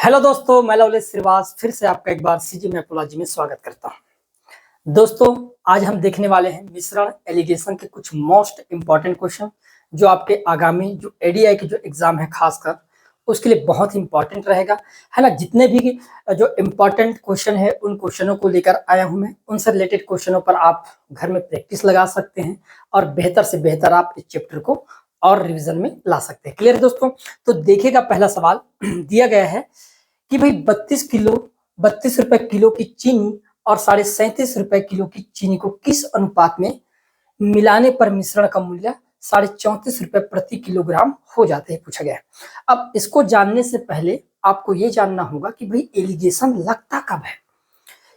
Hello दोस्तों, मैं लवलेश श्रीवास फिर से आपका एक बार सीजी मैथोलॉजी में स्वागत करता हूं। दोस्तों, आज हम देखने वाले हैं मिश्रण एलिगेशन के कुछ मोस्ट इंपॉर्टेंट क्वेश्चन जो आपके आगामी जो एडीआई के जो एग्जाम है खासकर उसके लिए बहुत ही इंपॉर्टेंट रहेगा, है ना। जितने भी जो इम्पोर्टेंट क्वेश्चन है उन क्वेश्चनों को लेकर आया हूं मैं। उनसे रिलेटेड क्वेश्चनों पर आप घर में प्रैक्टिस लगा सकते हैं और बेहतर से बेहतर आप इस चैप्टर को और रिविजन में ला सकते हैं। क्लियर है दोस्तों? तो देखिएगा, पहला सवाल दिया गया है कि भाई 32 रुपए किलो की चीनी और 37.5 रुपए किलो की चीनी को किस अनुपात में मिलाने पर मिश्रण का मूल्य 34.5 रुपए प्रति किलोग्राम हो जाते हैं, पूछा गया है। अब इसको जानने से पहले आपको ये जानना होगा कि भाई एलिगेशन लगता कब है,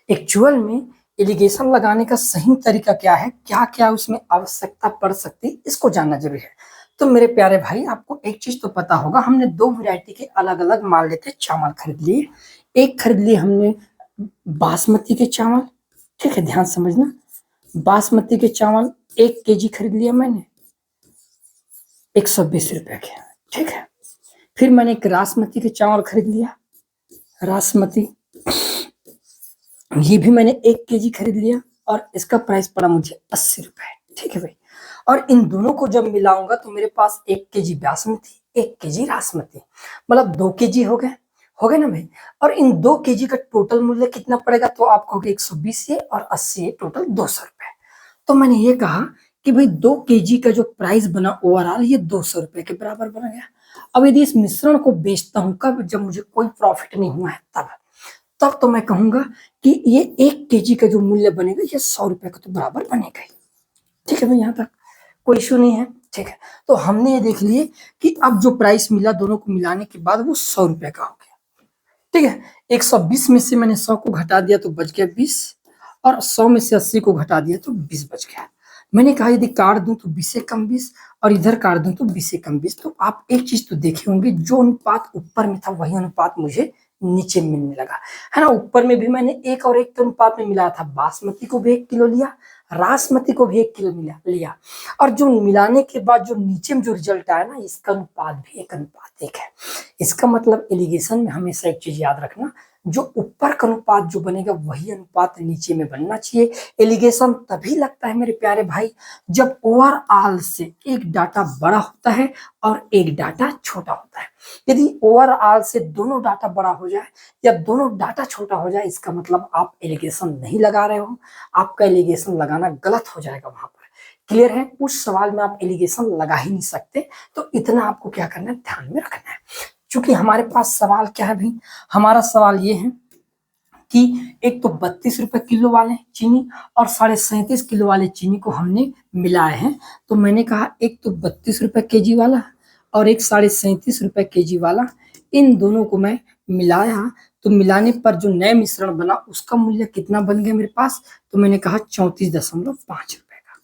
एक्चुअल में एलिगेशन लगाने का सही तरीका क्या है, क्या क्या उसमें आवश्यकता पड़ सकती है, इसको जानना जरूरी है। तो मेरे प्यारे भाई, आपको एक चीज तो पता होगा, हमने दो वैरायटी के अलग अलग मान लेते चावल खरीद लिए। एक खरीद लिए हमने बासमती के चावल, ठीक है, ध्यान समझना। बासमती के चावल 1 केजी खरीद लिया मैंने 120 रुपए के, ठीक है। फिर मैंने एक रासमती के चावल खरीद लिया, रासमती, ये भी मैंने 1 केजी खरीद लिया और इसका प्राइस पड़ा मुझे 80 रुपए, ठीक है भाई। और इन दोनों को जब मिलाऊंगा तो मेरे पास 1 केजी बासमती, 1 केजी रासमती, मतलब 2 केजी हो गए ना भाई। और इन 2 केजी का टोटल मूल्य कितना पड़ेगा, तो आप कहोगे 120 ये और 80 ये, टोटल 200 रुपए। तो मैंने ये कहा कि भाई 2 केजी का जो प्राइस बना ओवरऑल ये 200 रुपए के बराबर बना गया। अब यदि इस मिश्रण को बेचता हूं कब, जब मुझे कोई प्रॉफिट नहीं हुआ है तब तो मैं कहूंगा कि ये 1 केजी का जो मूल्य बनेगा ये 100 रुपए का तो बराबर बनेगा ही, ठीक है भाई। यहाँ तक कोई इशू नहीं है, ठीक है। तो हमने ये देख लिए कि अब जो प्राइस मिला दोनों को मिलाने के बाद वो 100 रुपए का हो गया, ठीक है। 120 में से मैंने 100 को घटा दिया तो बच गया 20, और 100 में से 80 को घटा दिया तो 20 बच गया। मैंने कहा यदि काट दूं तो 20 से कम 20 और इधर काट दूं तो 20 से कम 20। तो आप एक चीज तो देखे होंगे, जो अनुपात ऊपर में था वही अनुपात मुझे नीचे मिलने लगा, है ना। ऊपर में भी मैंने 1 और 1 के अनुपात में मिलाया था, बासमती को भी 1 किलो लिया, रासमती को भी 1 किलो लिया। और जो मिलाने के बाद जो नीचे में जो रिजल्ट आया ना, इसका अनुपात भी 1:1 है। इसका मतलब एलिगेशन में हमेशा एक चीज याद रखना, जो ऊपर का अनुपात जो बनेगा वही अनुपात नीचे में बनना चाहिए। एलिगेशन तभी लगता है मेरे प्यारे भाई जब ओवरऑल से एक डाटा बड़ा होता है और एक डाटा छोटा होता है। यदि ओवरऑल से दोनों डाटा बड़ा हो जाए या दोनों डाटा छोटा हो जाए, इसका मतलब आप एलिगेशन नहीं लगा रहे हो, आपका एलिगेशन लगाना गलत हो जाएगा वहां पर। क्लियर है? उस सवाल में आप एलिगेशन लगा ही नहीं सकते। तो इतना आपको क्या करना है, ध्यान में रखना है। क्योंकि हमारे पास सवाल क्या है भाई, हमारा सवाल ये है कि एक तो 32 रुपए किलो वाले चीनी और 37.5 किलो वाले चीनी को हमने मिलाए हैं। तो मैंने कहा एक तो 32 रुपए केजी वाला और एक 37.5 रुपए केजी वाला, इन दोनों को मैं मिलाया। तो मिलाने पर जो नया मिश्रण बना उसका मूल्य कितना बन गया मेरे पास, तो मैंने कहा 34.5 रुपए का,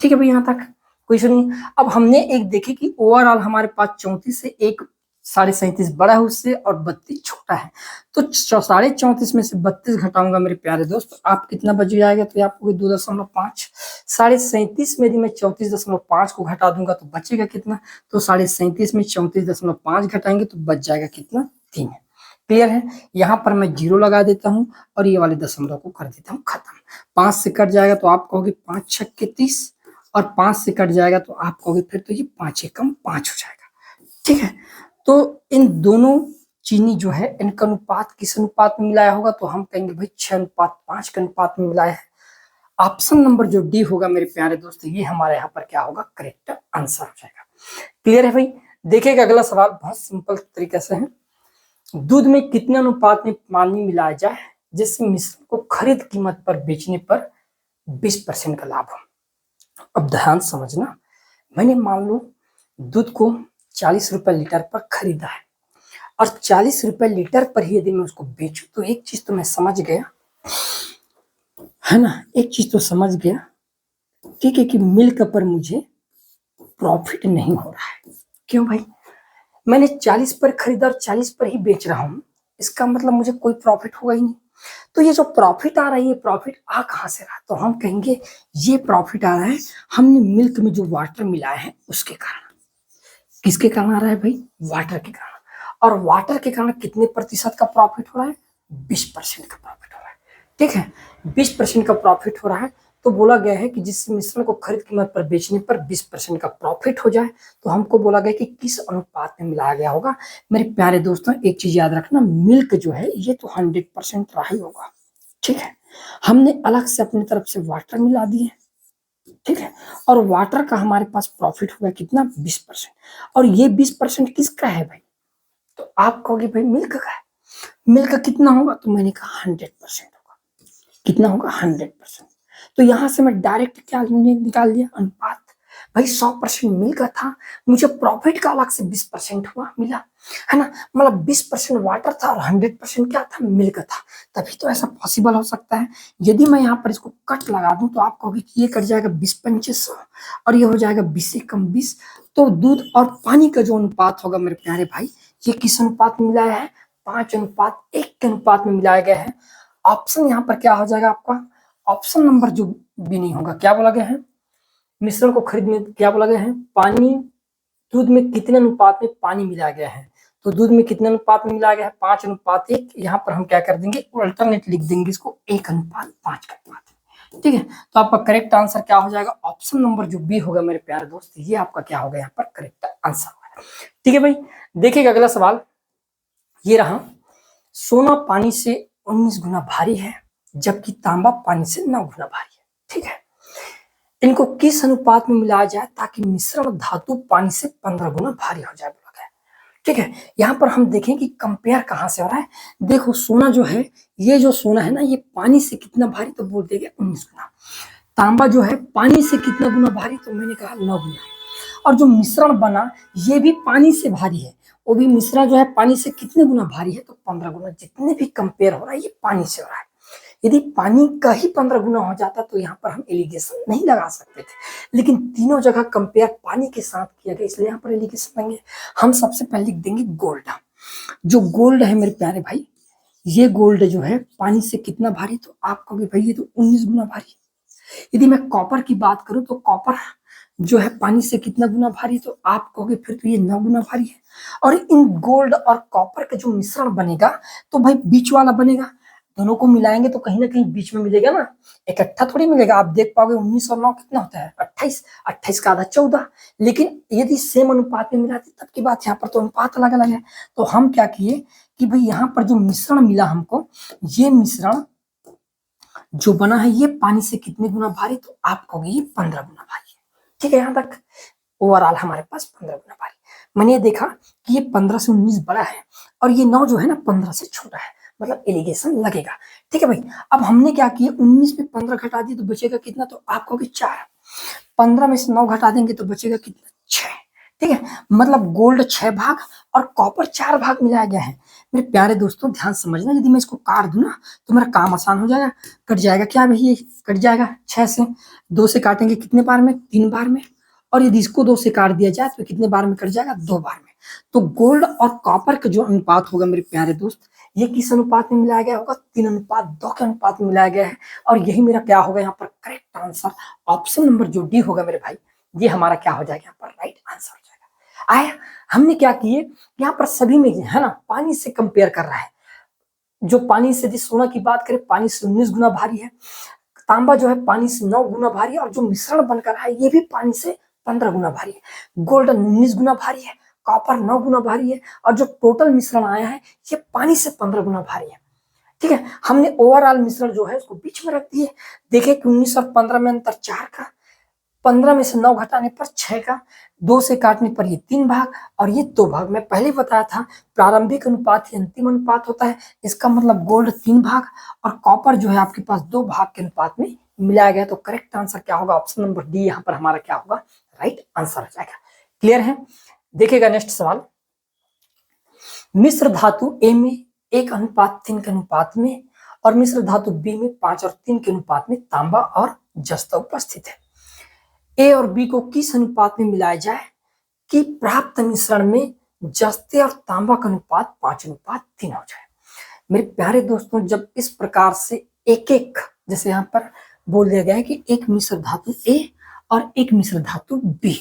ठीक है भाई। यहाँ तक कोई इशू नहीं। अब हमने एक देखे कि ओवरऑल हमारे पास 34 से एक 37.5 बड़ा है उससे और 32 छोटा है। तो 34.5 में से 32 घटाऊंगा मेरे प्यारे दोस्त, आप कितना बच जाएगा, तो आपको 2.5। 37.5 में यदि मैं 34.5 को घटा दूंगा तो बचेगा कितना, तो 37.5 में 34.5 घटाएंगे तो बच जाएगा कितना, 3। क्लियर है? यहाँ पर मैं 0 लगा देता हूँ और ये वाले दशमलव को कर देता हूँ खत्म। 5 से कट जाएगा तो आप कहोगे 5 छक्के 30, और 5 से कट जाएगा तो आप कहोगे फिर तो ये 5 एकम 5 हो जाएगा, ठीक है। तो इन दोनों चीनी जो है इनका अनुपात किस अनुपात में मिलाया होगा, तो हम कहेंगे भाई 6:5 के अनुपात में मिलाया है। ऑप्शन नंबर जो डी होगा मेरे प्यारे दोस्त, ये हमारे यहाँ पर क्या होगा, करेक्ट आंसर हो जाएगा। क्लियर है भाई? देखिएगा अगला सवाल बहुत सिंपल तरीके से है। दूध में कितने अनुपात में पानी मिलाया जाए जिससे मिश्रण को खरीद कीमत पर बेचने पर 20% का लाभ हो। अब ध्यान समझना, मैंने मान लो दूध को 40 रुपए लीटर पर खरीदा है और 40 रुपए लीटर पर ही यदि मैं उसको बेचूं, तो एक चीज तो मैं समझ गया, है ना, एक चीज तो समझ गया, ठीक है, कि मिल्क पर मुझे प्रॉफिट नहीं हो रहा है। क्यों भाई? मैंने 40 पर खरीदा और 40 पर ही बेच रहा हूं, इसका मतलब मुझे कोई प्रॉफिट होगा ही नहीं। तो ये जो प्रॉफिट आ रहा है, ये प्रॉफिट आ कहां से रहा, तो हम कहेंगे ये प्रॉफिट आ रहा है हमने मिल्क में जो वाटर मिलाया है उसके कारण। किसके कारण आ रहा है भाई? वाटर के कारण। और वाटर के कारण कितने प्रतिशत का प्रॉफिट हो रहा है? 20% का प्रॉफिट हो रहा है। ठीक है, 20% का प्रॉफिट हो रहा है। तो बोला गया है कि जिस मिश्रण को खरीद कीमत पर बेचने पर 20% का प्रॉफिट हो जाए, तो हमको बोला गया कि किस अनुपात में मिलाया गया होगा। मेरे प्यारे दोस्तों, एक चीज याद रखना, मिल्क जो है ये तो 100% रहा ही होगा। ठीक है, हमने अलग से अपनी तरफ से वाटर मिला दिए। ठीक है, और वाटर का हमारे पास प्रॉफिट होगा कितना? 20%। और ये 20% किसका है भाई? तो आप कहोगे भाई मिल्क का है। मिल्क कितना होगा? तो मैंने कहा 100% होगा। कितना होगा? 100%। तो यहां से मैं डायरेक्ट क्या निकाल दिया? अनुपात। भाई 100% मिल्क का था, मुझे प्रॉफिट का अलग से 20% हुआ मिला, है ना। मतलब 20% वाटर था और 100% क्या था? मिल्क था। तभी तो ऐसा पॉसिबल हो सकता है। यदि मैं यहाँ पर इसको कट लगा दूं तो आप कहोगे कि ये कट जाएगा 20-25 और ये हो जाएगा 20 से कम 20। तो दूध और पानी का जो अनुपात होगा मेरे प्यारे भाई, ये किस अनुपात में मिलाया है? 5:1 के अनुपात में मिलाया गया है। ऑप्शन यहाँ पर क्या हो जाएगा आपका? ऑप्शन नंबर जो भी नहीं होगा। क्या बोला गया है? मिश्रण को खरीदने क्या बोला गया है? पानी, दूध में कितने अनुपात में पानी मिलाया गया है? तो दूध में कितने अनुपात में मिलाया गया है? 5:1। यहाँ पर हम क्या कर देंगे? अल्टरनेट लिख देंगे इसको 1:5 का अनुपात। ठीक है, तो आपका करेक्ट आंसर क्या हो जाएगा? ऑप्शन नंबर जो बी होगा मेरे प्यारे दोस्त, ये आपका क्या होगा यहाँ पर करेक्ट आंसर होगा। ठीक है भाई, देखिएगा अगला सवाल ये रहा। सोना पानी से 19 गुना भारी है, जबकि तांबा पानी से 9 गुना भारी है। ठीक है, इनको किस अनुपात में मिलाया जाए ताकि मिश्रण धातु पानी से 15 गुना भारी हो जाए? बोला गया। ठीक है, यहाँ पर हम देखें कि कंपेयर कहां से हो रहा है। देखो सोना जो है, ये जो सोना है ना, ये पानी से कितना भारी? तो बोल देगा 19 गुना। तांबा जो है पानी से कितना गुना भारी? तो मैंने कहा 9 गुना। और जो मिश्रण बना ये भी पानी से भारी है, वो भी मिश्रण जो है पानी से कितने गुना भारी है? तो 15 गुना। जितने भी कंपेयर हो रहा है ये पानी से हो रहा है। यदि पानी का ही 15 गुना हो जाता तो यहाँ पर हम एलिगेशन नहीं लगा सकते थे, लेकिन तीनों जगह कंपेयर पानी के साथ किया गया, इसलिए यहाँ पर एलिगेशन लेंगे। हम सबसे पहले लिख देंगे गोल्ड। जो गोल्ड है मेरे प्यारे भाई, ये गोल्ड जो है पानी से कितना भारी? तो आप कहोगे भाई ये तो 19 गुना भारी। यदि मैं कॉपर की बात करूं तो कॉपर जो है पानी से कितना गुना भारी? तो आप कहोगे फिर तो ये 9 गुना भारी है। और इन गोल्ड और कॉपर का जो मिश्रण बनेगा तो भाई बीच वाला बनेगा। दोनों को मिलाएंगे तो कहीं ना कहीं बीच में मिलेगा ना, इकट्ठा थोड़ी मिलेगा। आप देख पाओगे 19 और 9 कितना होता है? 28। 28 का आधा 14। लेकिन यदि सेम अनुपात में मिलाते तब की बात, यहाँ पर तो अनुपात अलग अलग है। तो हम क्या किए कि भाई यहाँ पर जो मिश्रण मिला हमको, ये मिश्रण जो बना है ये पानी से कितने गुना भारी? तो आप कहोगे ये 15 गुना भारी है। ठीक है, यहाँ तक ओवरऑल हमारे पास 15 गुना भारी। मैंने ये देखा कि ये 15 से 19 बड़ा है और ये 9 जो है ना 15 से छोटा है, मतलब एलिगेशन लगेगा। ठीक है भाई, अब हमने क्या किया? 19 में 15 घटा दिए तो बचेगा कितना? तो आप कहोगे 4। 15 में से 9 घटा देंगे तो बचेगा कितना? 6। ठीक है, मतलब गोल्ड 6 भाग और कॉपर 4 भाग मिलाया गया है। मेरे प्यारे दोस्तों ध्यान समझना, यदि मैं इसको काट दूं ना तो मेरा काम आसान हो जाएगा। कट जाएगा क्या भाई? ये कट जाएगा 6 से। 2 से काटेंगे कितने बार में? 3 बार में। और यदि इसको 2 से काट दिया जाए तो कितने बार में कट जाएगा? 2 बार में। तो गोल्ड और कॉपर का जो अनुपात होगा मेरे प्यारे दोस्त, ये किस अनुपात में मिलाया गया होगा? 3:2 के अनुपात में मिलाया गया है। और यही मेरा क्या होगा यहाँ पर करेक्ट आंसर? ऑप्शन नंबर जो डी होगा मेरे भाई, ये हमारा क्या हो जाएगा यहाँ पर? राइट आंसर हो जाएगा। आया, हमने क्या किए यहाँ पर सभी में है ना पानी से कंपेयर कर रहा है। जो पानी से, यदि सोना की बात करें पानी से 19 गुना भारी है, तांबा जो है पानी से 9 गुना भारी है, और जो मिश्रण बनकर है ये भी पानी से 15 गुना भारी है। गोल्ड 19 गुना भारी है, कॉपर 9 गुना भारी है, और जो टोटल मिश्रण आया है ये पानी से 15 गुना भारी है। ठीक है, हमने ओवरऑल मिश्रण जो है उसको बीच में रख दिए। देखे कि 19 और 15 में अंतर 4 का, 15 में से 9 घटाने पर 6 का, 2 से काटने पर ये 3 भाग और ये 2 भाग। मैं पहले बताया था प्रारंभिक अनुपात ही अंतिम अनुपात होता है। इसका मतलब गोल्ड 3 भाग और कॉपर जो है आपके पास 2 भाग के अनुपात में मिलाया गया। तो करेक्ट आंसर क्या होगा? ऑप्शन नंबर डी यहाँ पर हमारा क्या होगा? राइट आंसर हो जाएगा। क्लियर है? देखिएगा नेक्स्ट सवाल। मिश्र धातु ए में 1:3 के अनुपात में और मिश्र धातु बी में 5:3 के अनुपात में तांबा और जस्ता उपस्थित है। ए और बी को किस अनुपात में मिलाया जाए कि प्राप्त मिश्रण में जस्ते और तांबा का अनुपात 5:3 हो जाए? मेरे प्यारे दोस्तों, जब इस प्रकार से एक एक, जैसे यहाँ पर बोल दिया गया है कि एक मिश्र धातु ए और एक मिश्र धातु बी,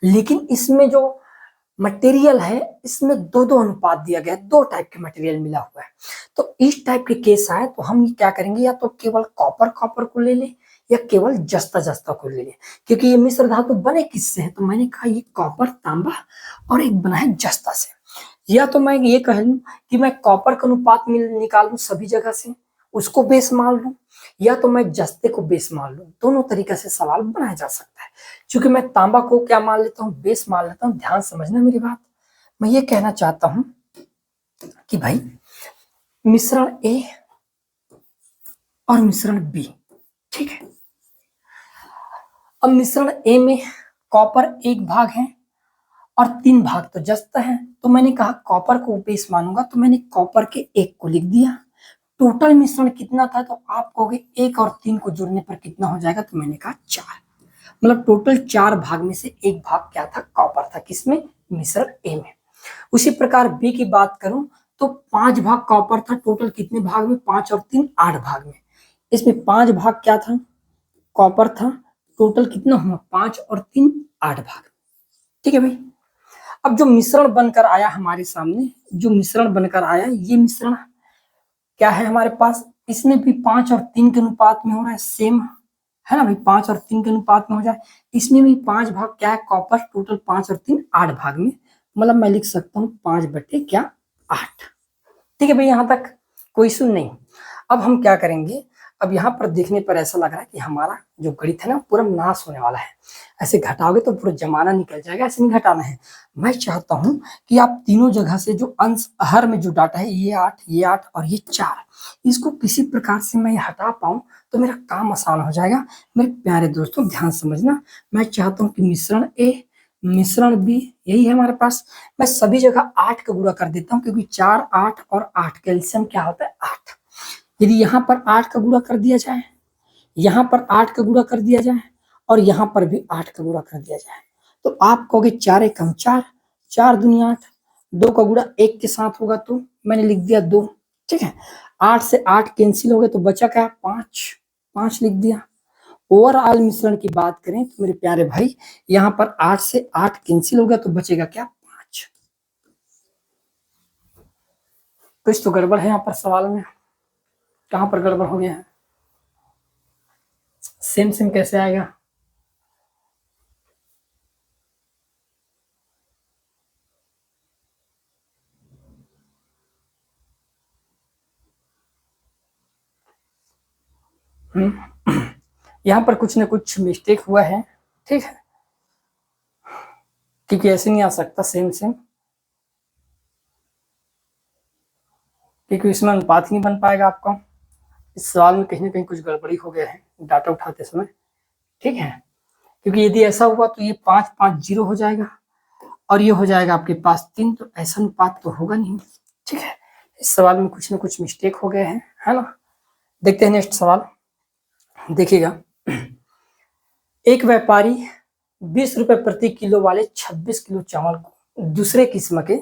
लेकिन इसमें जो मटेरियल है, इसमें दो दो अनुपात दिया गया है, दो टाइप के मटेरियल मिला हुआ है। तो इस टाइप के केस आए तो हम ये क्या करेंगे, या तो केवल कॉपर कॉपर को ले ले या केवल जस्ता जस्ता को ले ले, क्योंकि ये मिश्र धातु बने किससे है, तो मैंने कहा ये कॉपर तांबा और एक बना है जस्ता से। या तो मैं ये कह लूं कि मैं कॉपर का अनुपात निकाल लूं सभी जगह से, उसको बेस मान लूं, या तो मैं जस्ते को बेस मान लूं। दोनों तरीके से सवाल बनाया जा सकता है। क्योंकि मैं तांबा को क्या मान लेता हूं, बेस मान लेता हूं। ध्यान समझना मेरी बात। मैं ये कहना चाहता हूं कि भाई मिश्रण ए और मिश्रण बी, ठीक है। अब मिश्रण ए में कॉपर एक भाग है और 3 भाग तो जस्त है, तो मैंने कहा कॉपर को बेस मानूंगा, तो मैंने कॉपर के एक को लिख दिया। टोटल मिश्रण कितना था, तो आप कहोगे 1 और 3 को जोड़ने पर कितना हो जाएगा, तो मैंने कहा 4। मतलब टोटल 4 भाग में से एक भाग क्या था, कॉपर था। किसमें, मिश्रण ए में। उसी प्रकार बी की बात करूं तो 5 भाग कॉपर था। टोटल कितने भाग में, 5 और 3 8 भाग में। इसमें 5 भाग क्या था, कॉपर था। टोटल कितना हुआ, 5 और 3 8 भाग। ठीक है भाई। अब जो मिश्रण बनकर आया हमारे सामने, जो मिश्रण बनकर आया, ये मिश्रण क्या है हमारे पास, इसमें भी 5 और 3 के अनुपात में हो रहा है, सेम है ना भाई, 5 और 3 के अनुपात में हो जाए। इसमें भी 5 भाग क्या है, कॉपर। टोटल 5 और 3 8 भाग में। मतलब मैं लिख सकता हूँ 5 बटे क्या, 8। ठीक है भाई, यहां तक कोई इशू नहीं। अब हम क्या करेंगे, अब यहाँ पर देखने पर ऐसा लग रहा है कि हमारा जो गणित है ना पूरा नाश होने वाला है। ऐसे घटाओगे तो पूरा जमाना निकल जाएगा, ऐसे नहीं घटाना है। मैं चाहता हूं कि आप तीनों जगह से जो अंश हर में जो डाटा है, ये 8 ये 8 और ये 4, इसको किसी प्रकार से मैं हटा पाऊं तो मेरा काम आसान हो जाएगा। मेरे प्यारे दोस्तों ध्यान समझना, मैं चाहता हूँ कि मिश्रण ए मिश्रण बी, यही है हमारे पास। मैं सभी जगह 8 का गुणा कर देता हूँ, क्योंकि 4 8 और 8 कैल्शियम क्या होता है, 8। यदि यहाँ पर 8 का गुणा कर दिया जाए, यहाँ पर 8 का गुणा कर दिया जाए और यहाँ पर भी 8 का गुणा कर दिया जाए, तो आप कहोगे 4 एकम 4, 4 दूनी 8, 2 का गुणा 1 के साथ होगा तो मैंने लिख दिया 2। ठीक है, 8 से 8 कैंसिल हो गए तो बचा क्या, 5, 5 लिख दिया। ओवरऑल मिश्रण की बात करें तो मेरे प्यारे भाई, यहाँ पर 8 से 8 कैंसिल हो गया तो बचेगा क्या, 5। कुछ तो गड़बड़ है यहाँ पर सवाल में, कहाँ पर गड़बड़ हो गया है, सेम सेम कैसे आएगा। यहाँ पर कुछ ना कुछ मिस्टेक हुआ है, ठीक है, क्योंकि ऐसे नहीं आ सकता सेम सेम, क्योंकि इसमें अनुपात ही नहीं बन पाएगा आपका। इस सवाल में कहीं ना कहीं कुछ गड़बड़ी हो गया है डाटा उठाते समय, ठीक है। क्योंकि यदि ऐसा हुआ तो ये 5 5 0 हो जाएगा और ये हो जाएगा आपके पास 3, तो ऐसा अनुपात तो होगा नहीं, ठीक है। इस सवाल में कुछ ना कुछ मिस्टेक हो गए हैं, है ना। देखते हैं नेक्स्ट सवाल, देखिएगा। एक व्यापारी 20 रुपए प्रति किलो वाले 26 किलो चावल को दूसरे किस्म के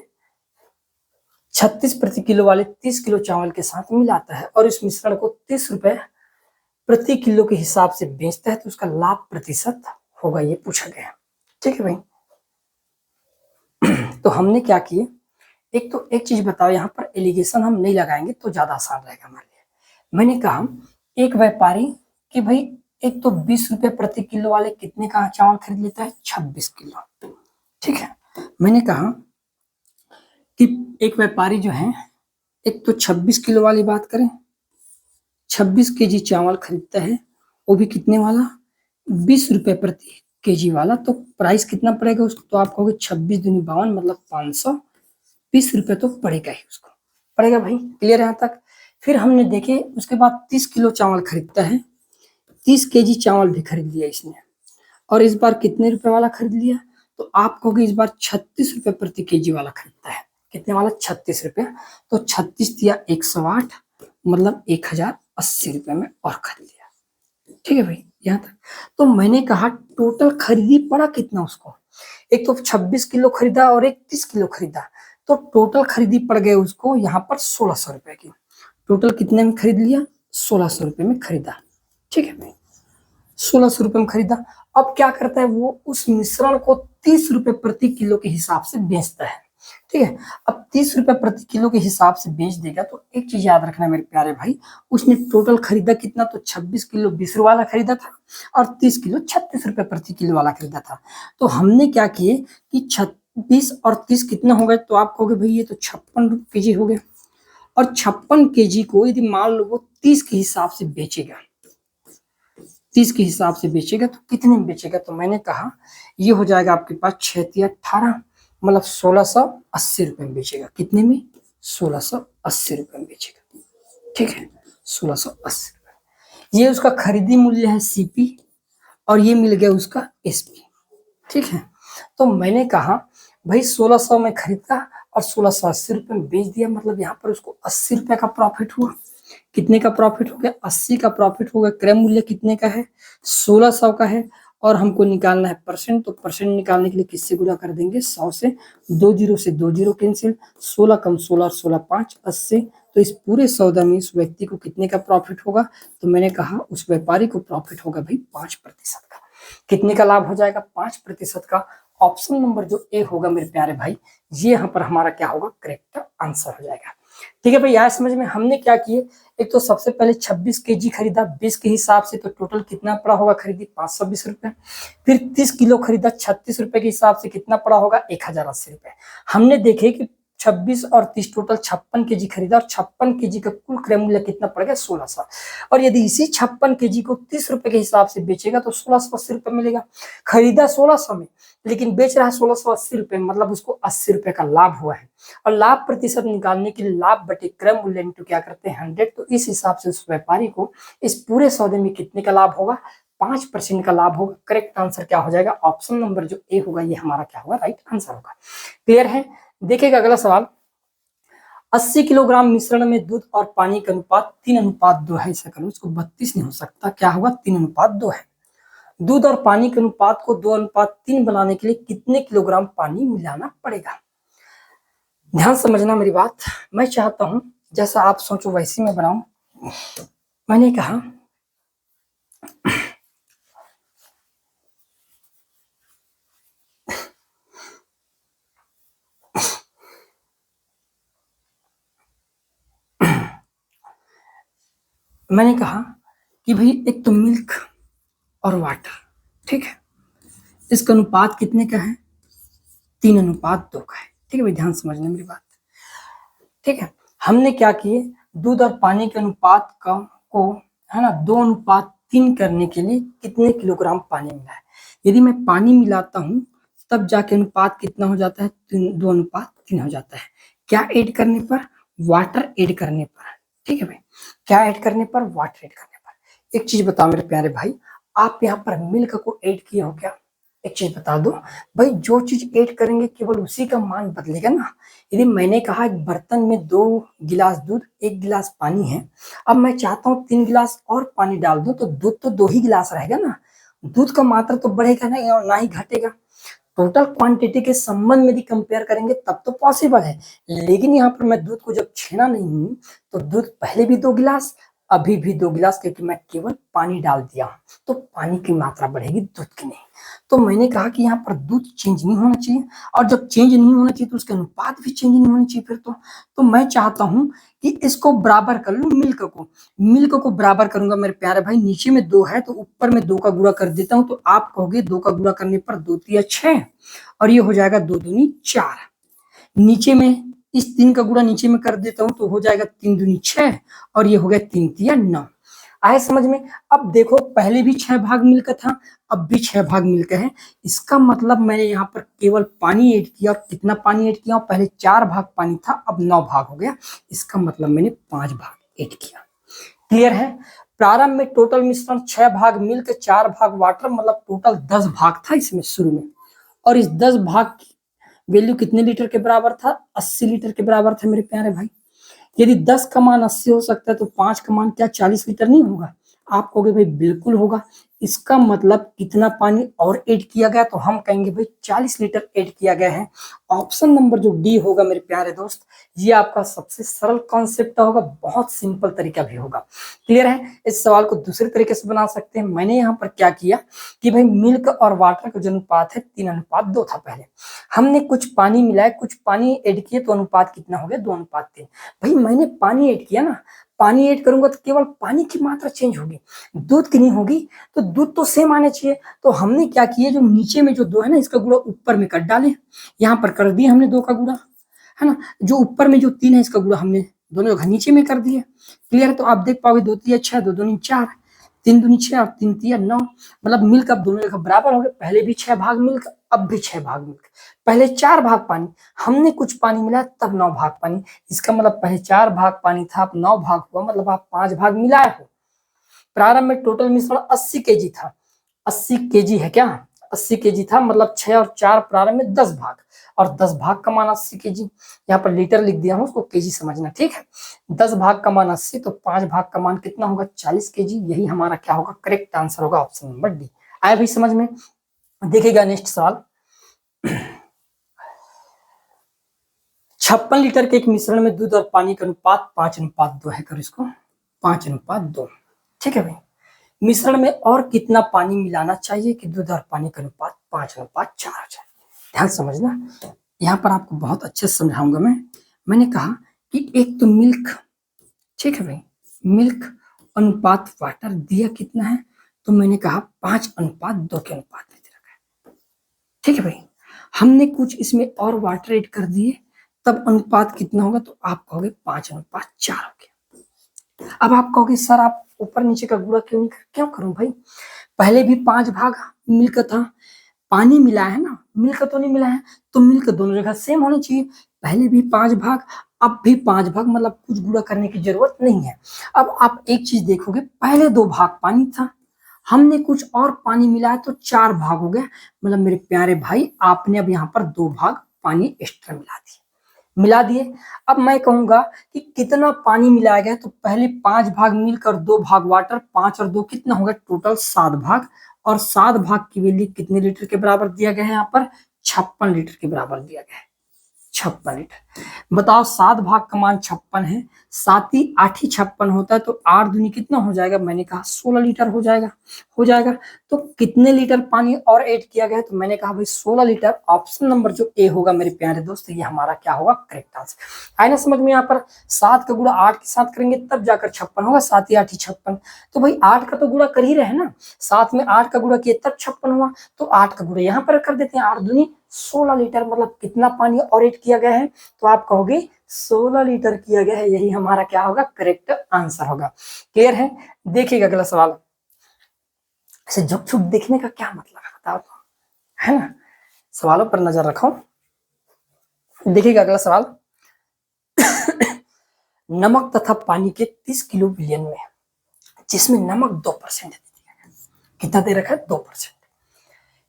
36 प्रति किलो वाले 30 किलो चावल के साथ मिलाता है और इस मिश्रण को 30 रुपए प्रति किलो के हिसाब से बेचता है, तो उसका लाभ प्रतिशत होगा, ये पूछा गया। ठीक है भाई। तो हमने क्या किए, एक तो एक चीज बताओ, यहाँ पर एलिगेशन हम नहीं लगाएंगे तो ज्यादा आसान रहेगा हमारे लिए। मैंने कहा एक व्यापारी कि भाई एक तो 20 रुपए प्रति किलो वाले कितने का चावल खरीद लेता है, 26 किलो। ठीक है, मैंने कहा कि एक व्यापारी जो है, एक तो 26 किलो वाली बात करें, 26 केजी चावल खरीदता है, वो भी कितने वाला, 20 रुपए प्रति केजी वाला। तो प्राइस कितना पड़ेगा उसको, तो आप कहोगे 26 दूनी 52, मतलब 520 रुपए तो पड़ेगा ही उसको, पड़ेगा भाई। क्लियर है यहाँ तक। फिर हमने देखे उसके बाद 30 किलो चावल खरीदता है, 30 केजी चावल भी खरीद लिया इसने, और इस बार कितने रुपए वाला खरीद लिया, तो आप कहोगे इस बार 36 रुपए प्रति केजी वाला खरीदता है। कितने वाला, 36 रुपए। तो 36 दिया 108, मतलब 1080 रुपए में और खरीद लिया। ठीक है भाई, यहाँ तक। तो मैंने कहा टोटल खरीदी पड़ा कितना उसको, एक तो 26 किलो खरीदा और एक 30 किलो खरीदा, तो टोटल खरीदी पड़ गए उसको यहाँ पर 1600 रुपए की। टोटल कितने में खरीद लिया, 1600 रुपए में खरीदा। ठीक है भाई, 1600 रुपए में खरीदा। अब क्या करता है वो, उस मिश्रण को 30 रुपए प्रति किलो के हिसाब से बेचता है। ठीक है, अब 30 रुपए प्रति किलो के हिसाब से बेच देगा तो एक चीज याद रखना मेरे प्यारे भाई, उसने टोटल खरीदा कितना, तो 26 किलो 20 रुपए वाला खरीदा था और 30 किलो 36 रुपए प्रति किलो वाला खरीदा था। तो हमने क्या किए कि 26 और 30 कितना हो गए, तो आप कहोगे भाई ये तो 56 केजी हो गया। और 56 केजी को यदि मान लो वो 30 के हिसाब से बेचेगा, 30 के हिसाब से बेचेगा तो कितने में बेचेगा, तो मैंने कहा ये हो जाएगा आपके पास 6×18 मतलब 1680 रुपए में बेचेगा। कितने में, 1680 रुपए में बेचेगा। ठीक है, 1680 रुपए ये उसका खरीदी मूल्य है सीपी, और ये मिल गया उसका एसपी। ठीक है, तो मैंने कहा भाई 1600 में खरीदा और 1680 रुपए में बेच दिया, मतलब यहाँ पर उसको 80 रुपए का प्रॉफिट हुआ। कितने का प्रॉफिट हो गया, 80 का प्रॉफिट हो गया। क्रय मूल्य कितने का है, 1600 का है, और हमको निकालना है परसेंट, तो परसेंट निकालने के लिए किससे गुणा कर देंगे, 100 से, 2 जीरो से 2 जीरो कैंसिल, 16 कम 16 और 16 5 80। तो इस पूरे सौदा में इस व्यक्ति को कितने का प्रॉफिट होगा, तो मैंने कहा उस व्यापारी को प्रॉफिट होगा भाई 5% का। कितने का लाभ हो जाएगा, 5% का। ऑप्शन नंबर जो ए होगा मेरे प्यारे भाई, ये यहाँ पर हमारा क्या होगा, करेक्ट आंसर हो जाएगा। ठीक है भाई, यार समझ में हमने क्या किए, एक तो सबसे पहले 26 केजी खरीदा 20 के हिसाब से, तो टोटल कितना पड़ा होगा खरीदी, 520 रुपए। फिर 30 किलो खरीदा 36 रुपए के हिसाब से, कितना पड़ा होगा, 1080 रुपए। हमने देखे कि 26 और 30 टोटल 56 केजी खरीदा, और 56 केजी का कुल क्रय मूल्य कितना पड़ गया, 1600। और यदि इसी 56 केजी को 30 रुपए के हिसाब से बेचेगा तो 1680 रुपए मिलेगा। खरीदा 1600 में लेकिन बेच रहा है 1680 रुपए, मतलब उसको 80 रुपए का लाभ हुआ है। और लाभ प्रतिशत निकालने के लिए लाभ बटे क्रय मूल्य इंटू क्या करते हैं 100, तो इस हिसाब से उस व्यापारी को इस पूरे सौदे में कितने का लाभ होगा, 5% का लाभ होगा। करेक्ट आंसर क्या हो जाएगा, ऑप्शन नंबर जो ए होगा ये हमारा क्या होगा, राइट आंसर होगा। क्लियर है, देखिएगा अगला सवाल। 80 किलोग्राम मिश्रण में दूध और पानी का अनुपात 3:2 है। ऐसा करो, इसको 32 नहीं हो सकता, क्या होगा, 3:2 है। दूध और पानी के अनुपात को 2:3 बनाने के लिए कितने किलोग्राम पानी मिलाना पड़ेगा। ध्यान समझना मेरी बात, मैं चाहता हूं जैसा आप सोचो वैसे मैं बनाऊं। मैंने कहा कि भाई एक तो मिल्क और वाटर, ठीक है, इसका अनुपात कितने का है, 3:2 का है। ठीक है भाई, ध्यान समझना मेरी बात। ठीक है, हमने क्या किए, दूध और पानी के अनुपात को है ना 2:3 करने के लिए कितने किलोग्राम पानी मिला है। यदि मैं पानी मिलाता हूं तब जाके अनुपात कितना हो जाता है, 2:3 हो जाता है। क्या ऐड करने पर, वाटर ऐड करने पर। ठीक है भाई, क्या ऐड करने पर, वाटर ऐड करने पर। एक चीज बताओ मेरे प्यारे भाई, आप यहाँ पर मिल्क को ऐड किए हो क्या, एक चीज बता दो भाई, जो चीज ऐड करेंगे केवल उसी का मान बदलेगा ना। यदि मैंने कहा एक बर्तन में 2 गिलास दूध 1 गिलास पानी है, अब मैं चाहता हूँ 3 गिलास और पानी डाल दूं, तो दूध तो 2 ही गिलास रहेगा ना, दूध का मात्रा तो बढ़ेगा नहीं और ना ही घटेगा। टोटल क्वांटिटी के संबंध में यदि कंपेयर करेंगे तब तो पॉसिबल है, लेकिन यहाँ पर मैं दूध को जब छेना नहीं हूँ तो दूध पहले भी 2 गिलास अभी भी 2 गिलास, क्योंकि मैं केवल पानी डाल दिया हूँ, तो पानी की मात्रा बढ़ेगी, दूध की नहीं। तो मैंने कहा कि यहाँ पर दूध चेंज नहीं होना चाहिए, और जब चेंज नहीं होना चाहिए तो उसके अनुपात भी चेंज नहीं होने चाहिए फिर तो मैं चाहता हूं कि इसको बराबर कर लूं, मिल्क को बराबर करूंगा मेरे प्यारे भाई। नीचे में 2 है तो ऊपर में 2 का गुणा कर देता हूं, तो आप कहोगे 2 का गुणा करने पर 2 तिया 6 और ये हो जाएगा 2 दूनी 4। नीचे में इस 3 का गुणा नीचे में कर देता हूं तो हो जाएगा 3 दूनी 6 और ये हो गया 3 तिया 9। आए समझ में। अब देखो पहले भी 6 भाग मिलकर था, अब भी 6 भाग मिलकर है, इसका मतलब मैंने यहाँ पर केवल पानी ऐड किया, और कितना पानी ऐड किया, पहले 4 भाग पानी था अब 9 भाग हो गया, इसका मतलब मैंने 5 भाग ऐड किया। क्लियर है। प्रारंभ में टोटल मिश्रण 6 भाग मिलकर 4 भाग वाटर, मतलब टोटल 10 भाग था इसमें शुरू में, और इस 10 भाग की वैल्यू कितने लीटर के बराबर था, 80 लीटर के बराबर था मेरे प्यारे भाई। यदि 10 का मान 80 हो सकता है तो 5 का मान क्या 40 लीटर नहीं होगा, आप कहोगे भाई बिल्कुल होगा। इसका मतलब कितना पानी और ऐड किया गया, तो हम कहेंगे भाई 40 लीटर ऐड किया गया है। ऑप्शन नंबर जो डी होगा मेरे प्यारे दोस्त, ये आपका सबसे सरल कॉन्सेप्ट होगा, बहुत सिंपल तरीका भी होगा। क्लियर है? इस सवाल को दूसरे तरीके से बना सकते हैं। मैंने यहाँ पर क्या किया कि भाई मिल्क और वाटर का जो अनुपात है 3:2 था। पहले हमने कुछ पानी मिलाया, कुछ पानी ऐड किए, तो अनुपात कितना हो गया? 2:3। भाई मैंने पानी ऐड किया ना, पानी ऐड करूंगा तो केवल पानी की मात्रा चेंज होगी, दूध की नहीं होगी। तो दूध तो सेम आना चाहिए। तो हमने क्या किया, जो नीचे में जो 2 है ना, इसका गुणा ऊपर में कर डाले, यहाँ पर कर दिया हमने 2 का गुणा, है ना। जो ऊपर में जो 3 है, इसका गुणा हमने दोनों जगह नीचे में कर दिए। क्लियर है? तो आप देख पाओगे 2 3 6, 2 2 4, 3 दूनी 6 और 3 3 9, मतलब मिल्क अब दोनों जगह बराबर हो गए। पहले भी 6 भाग मिल्क, अब भी 6 भाग मिल्क। पहले 4 भाग पानी, हमने कुछ पानी मिलाया तब 9 भाग पानी। इसका मतलब पहले 4 भाग पानी था, अब 9 भाग हुआ, मतलब आप 5 भाग मिलाए हो। प्रारंभ में टोटल मिश्रण 80 केजी था। 80 केजी है क्या? 80 केजी था, मतलब 6 और 4 प्रारंभ में 10 भाग, और 10 भाग का मान 80 केजी। यहाँ पर लीटर लिख दिया हूँ, उसको केजी समझना, ठीक है। 10 भाग का मान 80, तो 5 भाग का मान कितना होगा? 40 केजी। यही हमारा क्या होगा? करेक्ट आंसर होगा, ऑप्शन नंबर डी। आया भाई समझ में? देखिएगा नेक्स्ट सवाल। 56 लीटर के एक मिश्रण में दूध और पानी का अनुपात 5:2 है। करो इसको 5:2, ठीक है भाई। मिश्रण में और कितना पानी मिलाना चाहिए कि दूध और पानी का अनुपात 5:4 हो जाए? ध्यान समझना, यहाँ पर आपको बहुत अच्छे से समझाऊंगा मैं। मैंने कहा कि एक तो मिल्क, ठीक है भाई, मिल्क अनुपात वाटर दिया कितना है, तो मैंने कहा 5:2 के अनुपात में दे रखा है, ठीक है भाई। हमने कुछ इसमें और वाटर ऐड कर दिए, तब अनुपात कितना होगा, तो आप कहोगे 5:4 हो गया। अब आप कहोगे सर आप ऊपर नीचे का गुणा क्यों करूं भाई? पहले भी 5 भाग मिल्क था, पानी मिला है ना, मिल्क तो नहीं मिला है, तो मिल्क दोनों जगह सेम होनी चाहिए। पहले भी 5 भाग, अब भी 5 भाग, मतलब कुछ गुणा करने की जरूरत नहीं है। अब आप एक चीज देखोगे, पहले 2 भाग पानी था, हमने कुछ और पानी मिलाया तो 4 भाग हो गया। मतलब मेरे प्यारे भाई, आपने अब यहाँ पर 2 भाग पानी एक्स्ट्रा मिला दिए। अब मैं कहूंगा कि कितना पानी मिलाया गया, तो पहले 5 भाग मिल्क और 2 भाग वाटर, 5 और 2 कितना होगा? टोटल 7 भाग, और 7 भाग की वैल्यू कितने लीटर के बराबर दिया गया है? यहाँ पर 56 लीटर के बराबर दिया गया है। 56 लीटर। बताओ 7 भाग का मान 56 है, 7 ही 8 ही 56 होता है, तो 8 दूनी कितना हो जाएगा? मैंने कहा 16 लीटर हो जाएगा। तो कितने लीटर पानी और ऐड किया गया? तो मैंने कहा भाई 16 लीटर। ऑप्शन नंबर जो ए होगा मेरे प्यारे दोस्त, ये हमारा क्या होगा? Correct answer. आए ना समझ में? यहाँ पर 7 का गुणा 8 के साथ करेंगे तब जाकर 56 होगा, 7 ही 8 ही 56। तो भाई 8 का तो गुणा कर ही रहे ना, 7 में 8 का गुणा किए तब 56 हुआ, तो 8 का गुणा यहाँ पर कर देते हैं, 8 दूनी 16 लीटर। मतलब कितना पानी और ऐड किया गया है? तो आप कहोगे 16 लीटर किया गया है। यही हमारा क्या होगा? करेक्ट आंसर होगा। क्लियर है? देखिएगा अगला सवाल। ऐसे झुक झुक देखने का क्या मतलब है बताओ तो, है ना। सवालों पर नजर रखो। देखिएगा अगला सवाल। नमक तथा पानी के 30 किलो विलयन में, जिसमें नमक 2% कितना दे रखा है? 2%।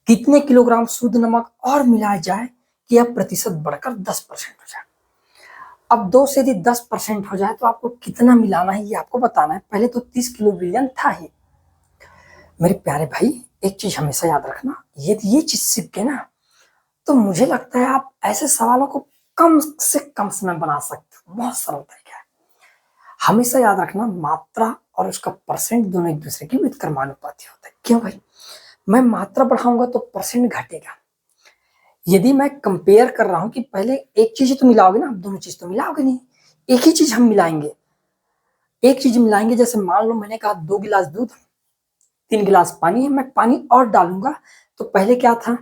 कितने किलोग्राम शुद्ध नमक और मिलाया जाए कि यह प्रतिशत बढ़कर 10% हो जाए? अब 2 से यदि 10% हो जाए तो आपको कितना मिलाना है, ये आपको बताना है। पहले तो 30 किलो विलयन था ही। मेरे प्यारे भाई, एक चीज हमेशा याद रखना, ये चीज सीख के ना, तो मुझे लगता है आप ऐसे सवालों को कम से कम समय बना सकते हो। बहुत सरल तरीका है। हमेशा याद रखना, मात्रा और उसका परसेंट दोनों एक दूसरे के व्युत्क्रमानुपाती होते हैं। क्यों भाई? मैं मात्रा बढ़ाऊंगा तो परसेंट घटेगा। यदि मैं कंपेयर कर रहा हूं कि पहले एक चीज तो मिलाओगे ना, दोनों चीज तो मिलाओगे नहीं, एक ही चीज हम मिलाएंगे। एक चीज मिलाएंगे, जैसे मान लो मैंने कहा 2 गिलास दूध, 3 गिलास पानी है, मैं पानी और डालूंगा, तो पहले क्या था?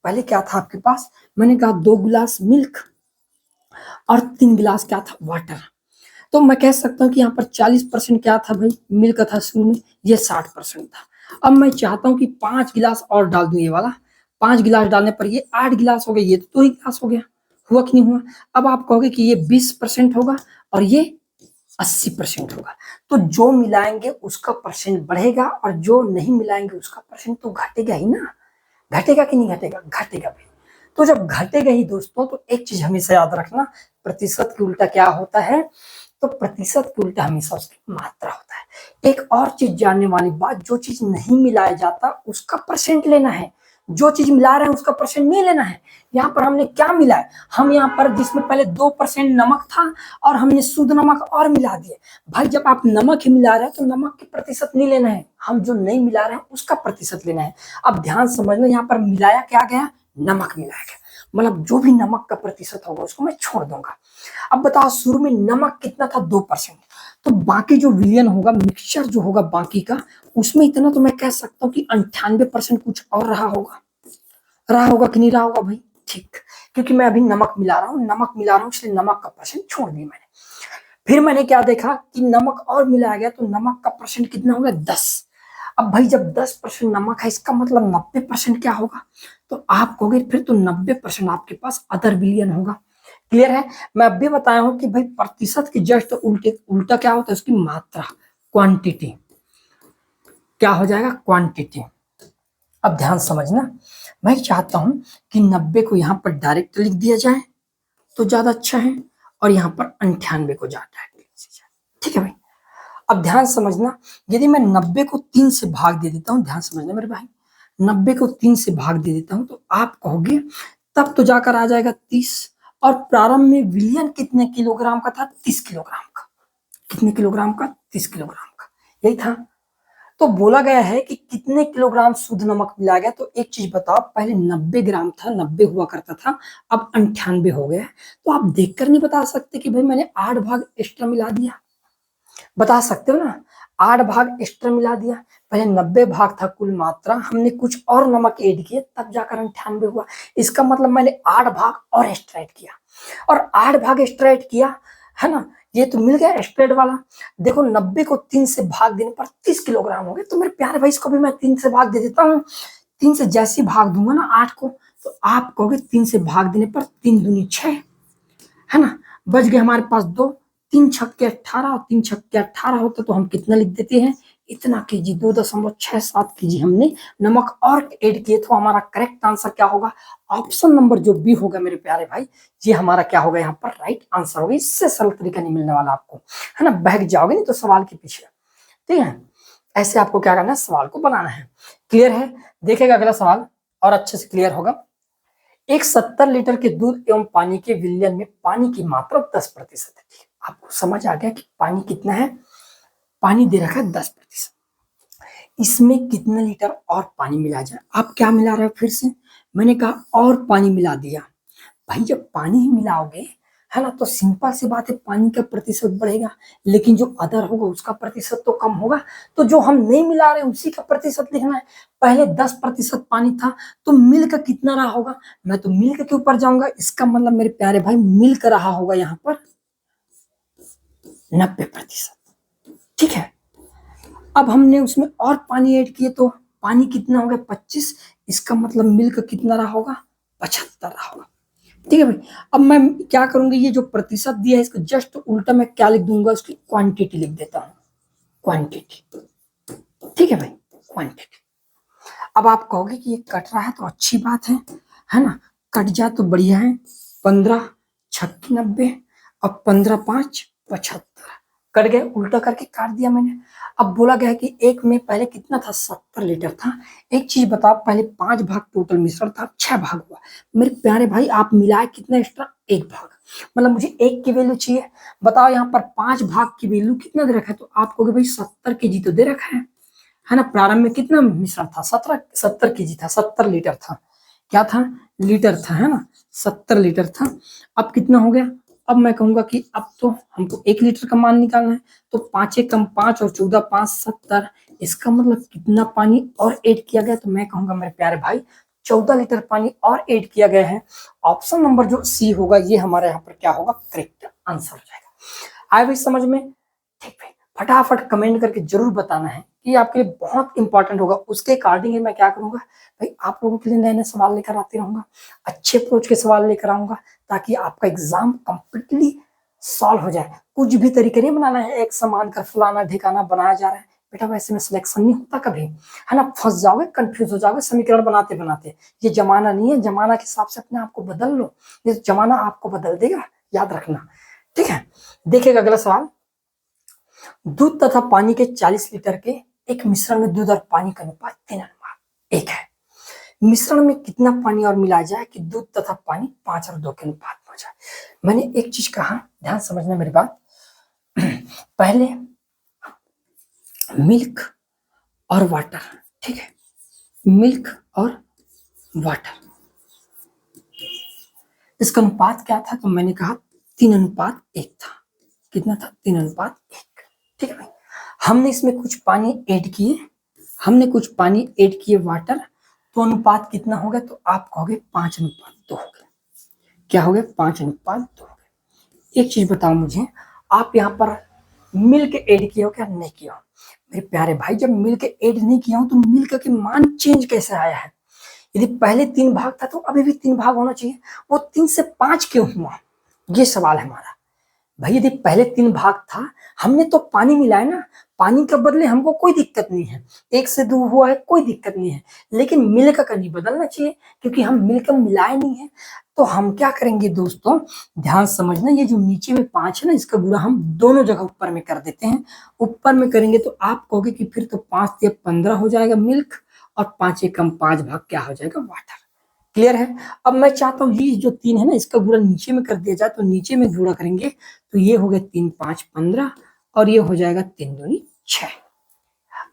पहले क्या था आपके पास? मैंने कहा 2 गिलास मिल्क और 3 गिलास क्या था? वाटर। तो मैं कह सकता हूँ कि यहाँ पर 40% क्या था भाई? मिल्क था शुरू में, ये 60% था। अब मैं चाहता हूँ कि 5 गिलास और डाल दूं, ये वाला 5 गिलास डालने पर ये 8 गिलास हो गए, ये तो 2 ही गिलास हो गया। हुआ कि नहीं हुआ? अब आप कहोगे कि ये 20% होगा और ये 80% होगा। तो जो मिलाएंगे उसका परसेंट बढ़ेगा, और जो नहीं मिलाएंगे उसका परसेंट तो घटेगा ही ना। घटेगा कि नहीं घटेगा? घटेगा भी। तो जब घटेगा ही दोस्तों, तो एक चीज हमेशा याद रखना, प्रतिशत के उल्टा क्या होता है? तो प्रतिशत के उल्टा हमेशा उसकी मात्रा होता है। एक और चीज जानने वाली बात, जो चीज नहीं मिलाया जाता उसका परसेंट लेना है, जो चीज मिला रहे हैं उसका परसेंट नहीं लेना है। यहाँ पर हमने क्या मिला है, हम यहाँ पर जिसमें पहले 2% नमक था और हमने शुद्ध नमक और मिला दिए। भाई जब आप नमक ही मिला रहे हैं तो नमक के प्रतिशत नहीं लेना है, हम जो नहीं मिला रहे हैं उसका प्रतिशत लेना है। अब ध्यान समझना, यहाँ पर मिलाया क्या गया, नमक मिलाया गया, मतलब जो भी नमक का प्रतिशत होगा उसको मैं छोड़ दूंगा। अब बताओ शुरू में नमक कितना था, 2%, तो बाकी जो विलियन होगा, मिक्सचर जो होगा बाकी का, उसमें इतना तो मैं कह सकता हूँ कि 98% कुछ और रहा होगा कि नहीं रहा होगा भाई, ठीक, क्योंकि मैं अभी नमक मिला रहा हूँ इसलिए नमक का परसेंट छोड़ दिया मैंने। फिर मैंने क्या देखा कि नमक और मिलाया गया, तो नमक का परसेंट कितना होगा, 10। अब भाई जब 10% नमक है, इसका मतलब 90% क्या होगा, तो आप कहोगे फिर तो 90% आपके पास अदर विलियन होगा। क्लियर है। मैं अभी बताया हूं कि भाई प्रतिशत के जस्ट उल्टा क्या होता है, उसकी मात्रा, क्वांटिटी, क्या हो जाएगा, क्वांटिटी। अब ध्यान समझना, मैं चाहता हूं कि 90 को यहां पर डायरेक्ट लिख दिया जाए तो ज्यादा अच्छा है, और यहां पर 98 को डायरेक्ट लिख दिया जाए, ठीक है भाई। अब ध्यान समझना, यदि मैं 90 को 3 से भाग दे देता हूं, ध्यान समझना मेरे भाई, 90 को 3 से भाग दे देता हूं तो आप कहोगे तब तो जाकर आ जाएगा 30, और प्रारंभ में विलियन कितने किलोग्राम का था, 30 किलोग्राम का। कितने किलोग्राम का, 30 किलोग्राम का, यही था। तो बोला गया है कि कितने किलोग्राम शुद्ध नमक मिलाया गया, तो एक चीज बताओ, पहले 90 ग्राम था, 90 हुआ करता था, अब 98 हो गया। तो आप देखकर नहीं बता सकते कि भाई मैंने 8 भाग एक्स्ट्रा मिला दिया, बता सकते हो ना, 8 भाग एक्स्ट्रा मिला दिया। पहले 90 भाग था कुल मात्रा, हमने कुछ और नमक ऐड किए तब जाकर 98 हुआ। इसका मतलब मैंने 8 भाग और एक्स्ट्रा ऐड किया, और 8 भाग एक्स्ट्रा ऐड किया है ना, ये तो मिल गया एक्स्ट्रा वाला। देखो 90 को 3 से भाग देने पर 30 किलोग्राम हो गए, तो मेरे प्यारे भाई इसको भी मैं 3 से भाग दे देता हूँ। 3 से जैसे भाग दूंगा ना 8 को, तो आप कहोगे 3 से भाग देने पर 3 दूनी 6, है ना, बच गए हमारे पास 2, 3 छक्के 18, और 3 छक्के 18 होते तो हम कितना लिख देते हैं, इतना केजी, 2.67 केजी हमने नमक और ऐड किए। तो हमारा करेक्ट आंसर क्या होगा, ऑप्शन नंबर जो बी होगा मेरे प्यारे भाई, ये हमारा क्या होगा यहाँ पर राइट आंसर होगा। इससे सरल तरीका नहीं मिलने वाला आपको, है ना, बहक जाओगे नहीं तो सवाल के पीछे, ठीक है। ऐसे आपको क्या करना है, सवाल को बनाना है। क्लियर है, देखेगा अगला सवाल और अच्छे से क्लियर होगा। एक 70 लीटर के दूध एवं पानी के विलयन में पानी की मात्रा 10% है, ठीक है। आपको समझ आ गया कि पानी कितना है, पानी दे रखा है 10%, इसमें कितना लीटर और पानी मिला जाए। आप क्या मिला रहे हो, फिर से मैंने कहा और पानी मिला दिया। भाई जब पानी ही मिलाओगे, है ना, तो सिंपल सी बात है, पानी का प्रतिशत बढ़ेगा, लेकिन जो अदर होगा उसका प्रतिशत तो कम होगा। तो जो हम नहीं मिला रहे उसी का प्रतिशत लिखना है। पहले 10% पानी था, तो मिल्क कितना रहा होगा, मैं तो मिल्क के ऊपर जाऊंगा, इसका मतलब मेरे प्यारे भाई मिल्क रहा होगा यहाँ पर 90%, ठीक है। अब हमने उसमें और पानी ऐड किए तो पानी कितना हो गया, 25, इसका मतलब मिल्क कितना रहा होगा, 75 रहा होगा, ठीक है भाई। अब मैं क्या करूंगा, ये जो प्रतिशत दिया है इसको जस्ट उल्टा मैं क्या लिख दूंगा, उसकी क्वांटिटी लिख देता हूं, क्वांटिटी, ठीक है भाई, क्वांटिटी। अब आप कहोगे कि ये कट रहा है तो अच्छी बात है ना, कट जाए तो बढ़िया है। 15 छक्की 90, अब 15 5 75, कट गए, उल्टा करके काट दिया मैंने। अब बोला गया है कि एक में पहले कितना था, 70 लीटर था। एक चीज बताओ, पहले 5 भाग टोटल मिश्रण था, 6 भाग हुआ। मेरे प्यारे भाई आप मिलाए कितना एक्स्ट्रा, 1 भाग, मतलब मुझे 1 की वैल्यू चाहिए। बताओ यहाँ पर 5 भाग की वैल्यू कितना दे रखा है, तो आप कहोगे भाई 70 केजी तो दे रखा है ना। प्रारंभ में कितना मिश्रण था, 70 केजी था, 70 लीटर था, क्या था, लीटर था, है ना, 70 लीटर था। अब कितना हो गया, अब मैं कहूंगा कि अब तो हमको 1 लीटर का मान निकालना है, तो 5 कम 5 और 14 5 70, इसका मतलब कितना पानी और ऐड किया गया, तो मैं कहूंगा मेरे प्यारे भाई 14 लीटर पानी और ऐड किया गया है। ऑप्शन नंबर जो सी होगा ये हमारे यहाँ पर क्या होगा, करेक्ट आंसर हो जाएगा। आए भाई समझ में, ठीक है। फटाफट कमेंट करके जरूर बताना है कि आपके लिए बहुत इंपॉर्टेंट होगा, उसके अकॉर्डिंग मैं क्या करूंगा भाई, आप लोगों के लिए नए नए सवाल लेकर आते रहूंगा, अच्छे अप्रोच के सवाल लेकर आऊंगा, ताकि आपका एग्जाम कंप्लीटली सॉल्व हो जाए। कुछ भी तरीके नहीं बनाना है एक समान कर फलाना ढिकाना बनाया जा रहा है, बेटा वैसे में सिलेक्शन नहीं होता कभी, है ना, फंस जाओगे, कंफ्यूज हो जाओगे समीकरण बनाते बनाते। ये जमाना नहीं है, जमाना के हिसाब से अपने आप को बदल लो, ये जमाना आपको बदल देगा, याद रखना, ठीक है। देखिएगा अगला सवाल, दूध तथा पानी के 40 लीटर के एक मिश्रण में दूध और पानी का अनुपात 3:1 है। मिश्रण में कितना पानी और मिलाया जाए कि दूध तथा पानी 5 और 2 के अनुपात में हो जाए। मैंने एक चीज कहा, ध्यान समझना मेरी बात। पहले मिल्क और वाटर, ठीक है, मिल्क और वाटर, इसका अनुपात क्या था? तो मैंने कहा 3:1 था। कितना था? 3:1। ठीक है भाई, हमने इसमें कुछ पानी ऐड किए, वाटर, तो अनुपात कितना हो गया? तो आप कहोगे 5:2 हो गया। क्या हो गया? 5:2 हो गया। एक चीज बताओ मुझे, आप यहाँ पर मिल्क ऐड किए हो क्या? नहीं किया हो। मेरे प्यारे भाई, जब मिल्क ऐड नहीं किया हो तो मिल्क के मान चेंज कैसे आया है? यदि पहले 3 भाग था तो अभी भी 3 भाग होना चाहिए, वो 3 से 5 क्यों हुआ? ये सवाल है हमारा। भाई यदि पहले 3 भाग था, हमने तो पानी मिलाया ना, पानी के बदले हमको कोई दिक्कत नहीं है, 1 से 2 हुआ है, कोई दिक्कत नहीं है, लेकिन मिल्क का नहीं बदलना चाहिए, क्योंकि हम मिल्क मिलाए नहीं है। तो हम क्या करेंगे दोस्तों, ध्यान समझना, ये जो नीचे में 5 है ना, इसका गुणा हम दोनों जगह ऊपर में कर देते हैं। ऊपर में करेंगे तो आप कहोगे कि फिर तो 5 या 15 हो जाएगा मिल्क, और 5 एकम 5 भाग क्या हो जाएगा? वाटर। क्लियर है? अब मैं चाहता हूँ ये जो 3 है ना, इसका गुणा नीचे में कर दिया जाए, तो नीचे में गुणा करेंगे तो ये हो गया 3 5 15, और ये हो जाएगा 3 दूनी 6।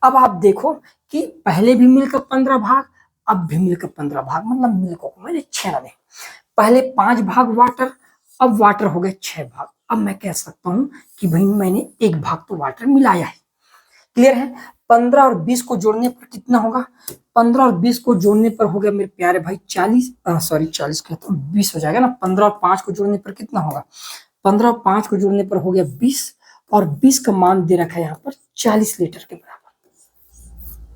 अब आप देखो कि पहले भी मिलकर 15 भाग, अब भी मिलकर 15 भाग, मतलब मिल्कों को मैंने 6 दे। पहले 5 भाग वाटर, अब वाटर हो गए 6 भाग। अब मैं कह सकता हूं कि भाई मैंने 1 भाग तो वाटर मिलाया है। क्लियर है? 15 और 20 को जोड़ने पर कितना होगा? 15 और 20 को जोड़ने पर हो गया मेरे प्यारे भाई 40, सॉरी 40 कहता हूँ, 20 हो जाएगा ना। 15 और 5 को जोड़ने पर कितना होगा? 15 और 5 को जोड़ने पर हो गया 20, और 20 का मान दे रखा है यहाँ पर 40 लीटर के बराबर।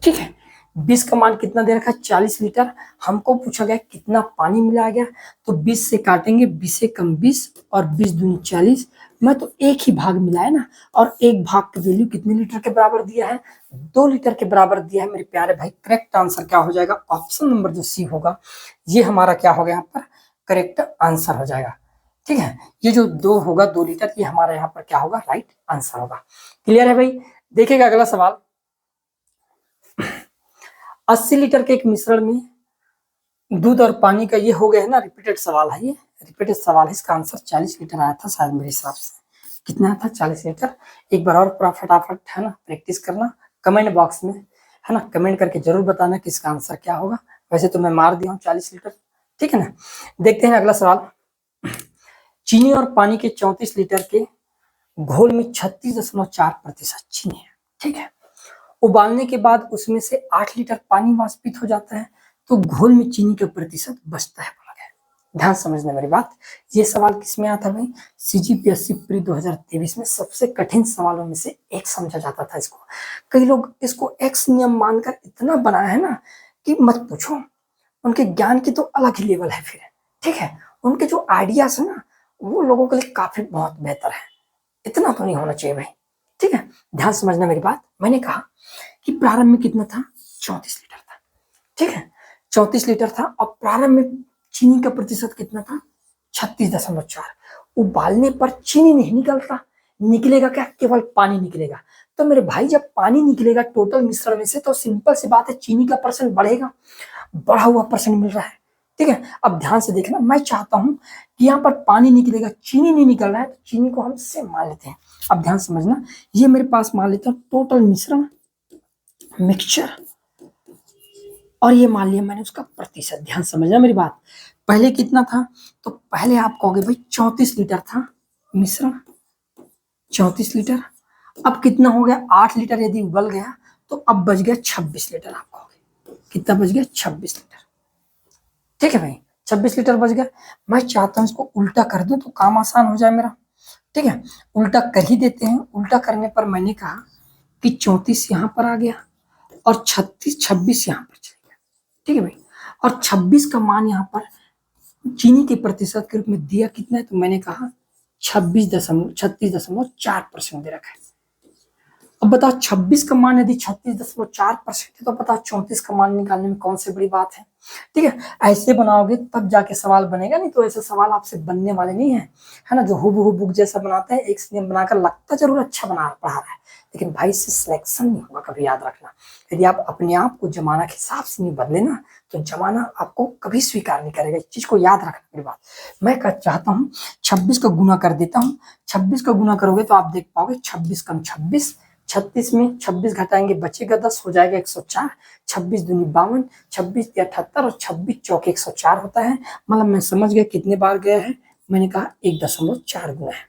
ठीक है, 20 का मान कितना दे रखा है? 40 लीटर। हमको पूछा गया कितना पानी मिलाया गया, तो 20 से काटेंगे, 20 से कम 20, और 20 दूनी 40। मैं तो एक ही भाग मिलाया ना, और एक भाग की वैल्यू कितने लीटर के बराबर दिया है? 2 लीटर के बराबर दिया है मेरे प्यारे भाई। करेक्ट आंसर क्या हो जाएगा? ऑप्शन नंबर जो सी होगा, ये हमारा क्या होगा यहाँ पर? करेक्ट आंसर हो जाएगा। ठीक है, ये जो 2 होगा, 2 लीटर, ये हमारा यहाँ पर क्या होगा? राइट आंसर होगा। क्लियर है भाई? देखिएगा अगला सवाल, 80 लीटर के एक मिश्रण में दूध और पानी का, ये हो गया है ना, रिपीटेड सवाल है, ये रिपीटेड सवाल है। इसका आंसर 40 लीटर आया था शायद मेरे हिसाब से। कितना था? 40 लीटर। एक बार और पूरा फटाफट है ना प्रैक्टिस करना, कमेंट बॉक्स में है ना कमेंट करके जरूर बताना कि इसका आंसर क्या होगा। वैसे तो मैं मार दिया हूँ 40 लीटर। ठीक है ना, देखते हैं अगला सवाल। चीनी और पानी के 34 लीटर के घोल में 36.4% चीनी है। ठीक है, उबालने के बाद उसमें से 8 लीटर पानी वाष्पित हो जाता है, तो घोल में चीनी का प्रतिशत बचता है बोला गया। ध्यान समझना मेरी बात। ये सवाल किसमें आता भाई? सीजीपीएससी प्री 2023 में सबसे कठिन सवालों में से एक समझा जाता था इसको। कई लोग इसको एक्स नियम मानकर इतना बनाया है ना कि मत पूछो, उनके ज्ञान की तो अलग ही लेवल है फिर। ठीक है, उनके जो आइडियाज है ना, वो लोगों के लिए काफी बहुत बेहतर है। इतना तो नहीं होना चाहिए भाई। ठीक है, ध्यान समझना मेरी बात। मैंने कहा कि प्रारंभ में कितना था? 34 लीटर था। ठीक है, 34 लीटर था। अब प्रारंभ में चीनी का प्रतिशत कितना था? 36.4। उबालने पर चीनी नहीं निकलता, निकलेगा क्या? केवल पानी निकलेगा। तो मेरे भाई जब पानी निकलेगा टोटल मिश्रण में से, तो सिंपल सी बात है, चीनी का परसेंट बढ़ेगा, बढ़ा हुआ परसेंट मिल रहा है। ठीक है, अब ध्यान से देखना, मैं चाहता हूं कि यहाँ पर पानी निकलेगा, चीनी नहीं निकल रहा है, तो चीनी को हम से मान लेते हैं। अब ध्यान समझना, ये मेरे पास मान लेते हैं टोटल मिश्रण, मिक्सचर, और ये मान लिया मैंने उसका प्रतिशत। ध्यान समझना मेरी बात। पहले कितना था? तो पहले आप कहोगे भाई 34 लीटर था मिश्रण, 34 लीटर। अब कितना हो गया? 8 लीटर यदि उबल गया, तो अब बच गया 26 लीटर। आप कहोगे कितना बच गया? 26 लीटर। ठीक है भाई, 26 लीटर बच गया। मैं चाहता हूं इसको उल्टा कर दूं तो काम आसान हो जाए मेरा। ठीक है, उल्टा कर ही देते हैं। उल्टा करने पर मैंने कहा कि 34 यहां पर आ गया, और 26 यहाँ पर चले गया। ठीक है भाई, और 26 का मान यहाँ पर चीनी के प्रतिशत के रूप में दिया कितना है? तो मैंने कहा 36.4% दे रखा है। अब बताओ 26 का मान यदि 36.4% है तो बताओ 34 का मान निकालने में कौन सी बड़ी बात है। ठीक है, ऐसे बनाओगे तब जाके सवाल बनेगा, नहीं तो ऐसे सवाल आपसे बनने वाले नहीं है ना। जो हुबहू बुक जैसा बनाते हैं, एक से बनाकर लगता जरूर अच्छा बना पढ़ा रहा है, लेकिन भाई इससे सिलेक्शन नहीं होगा, कभी याद रखना। यदि आप अपने आप को जमाना के हिसाब से नहीं बदले ना, तो जमाना आपको कभी स्वीकार नहीं करेगा। इस चीज को याद रखना मेरी बात। मैं चाहता हूँ 26 का गुना कर देता हूँ। 26 का गुना करोगे तो आप देख पाओगे 26 कम 26, 36 में 26 घटाएंगे बचेगा 10, हो जाएगा 104। 26 दूनी 52, 26 78 और 26 चौके 104 होता है। मतलब मैं समझ गया कितने बार गया है। मैंने कहा 1.4 गुना है।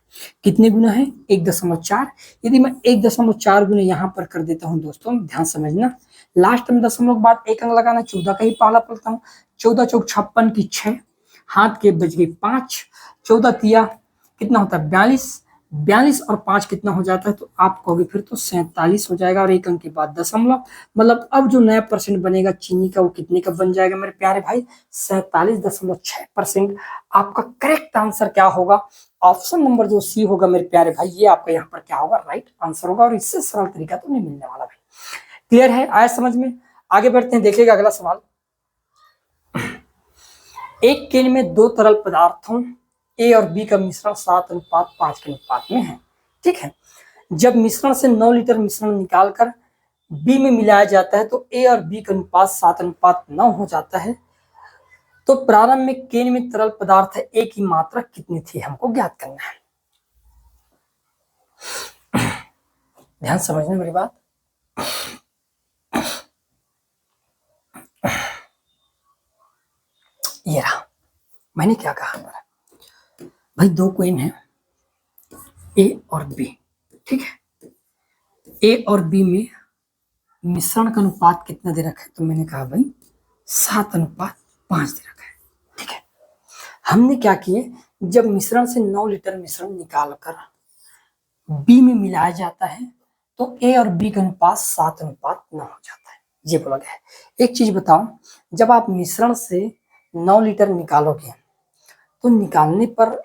कितने गुना है? 1.4। यदि मैं 1.4 गुना यहाँ पर कर देता हूँ दोस्तों, ध्यान समझना, लास्ट में दशमलव के बाद एक अंक लगाना, 14 का ही पहला पढ़ता हूँ। 14 चौक 56 की 6, हाथ के बच गई 5, 14 तिया कितना होता है 42, 42 और 5 कितना हो जाता है, तो आप कहोगे फिर तो 47 हो जाएगा, और एक अंक के बाद दशमलव। मतलब अब जो नया परसेंट बनेगा चीनी का, वो कितने का बन जाएगा मेरे प्यारे भाई? 47.6%। आपका करेक्ट आंसर क्या होगा? ऑप्शन नंबर जो सी होगा मेरे प्यारे भाई, ये आपका यहाँ पर क्या होगा? राइट आंसर होगा। और इससे सरल तरीका तो नहीं मिलने वाला भाई। क्लियर है? आया समझ में? आगे बढ़ते हैं, देखिएगा अगला सवाल। एक केन में दो तरल पदार्थों ए और बी का मिश्रण 7:5 के अनुपात में है। ठीक है, जब मिश्रण से 9 लीटर मिश्रण निकालकर बी में मिलाया जाता है तो ए और बी का अनुपात 7:9 हो जाता है। तो प्रारंभ में केन में तरल पदार्थ ए की मात्रा कितनी थी, हमको ज्ञात करना है। ध्यान समझना मेरी बात। ये रहा, मैंने क्या कहा भाई, दो केन है ए और बी। ठीक है, ए और बी में मिश्रण का अनुपात कितना दे रखा है, तो मैंने कहा भाई 7:5 दे रखा है। ठीक है, हमने क्या किए, जब मिश्रण से 9 लीटर मिश्रण निकालकर बी में मिलाया जाता है तो ए और बी का अनुपात 7:9 हो जाता है, ये बोला गया है। एक चीज बताओ, जब आप मिश्रण से 9 लीटर निकालोगे तो निकालने पर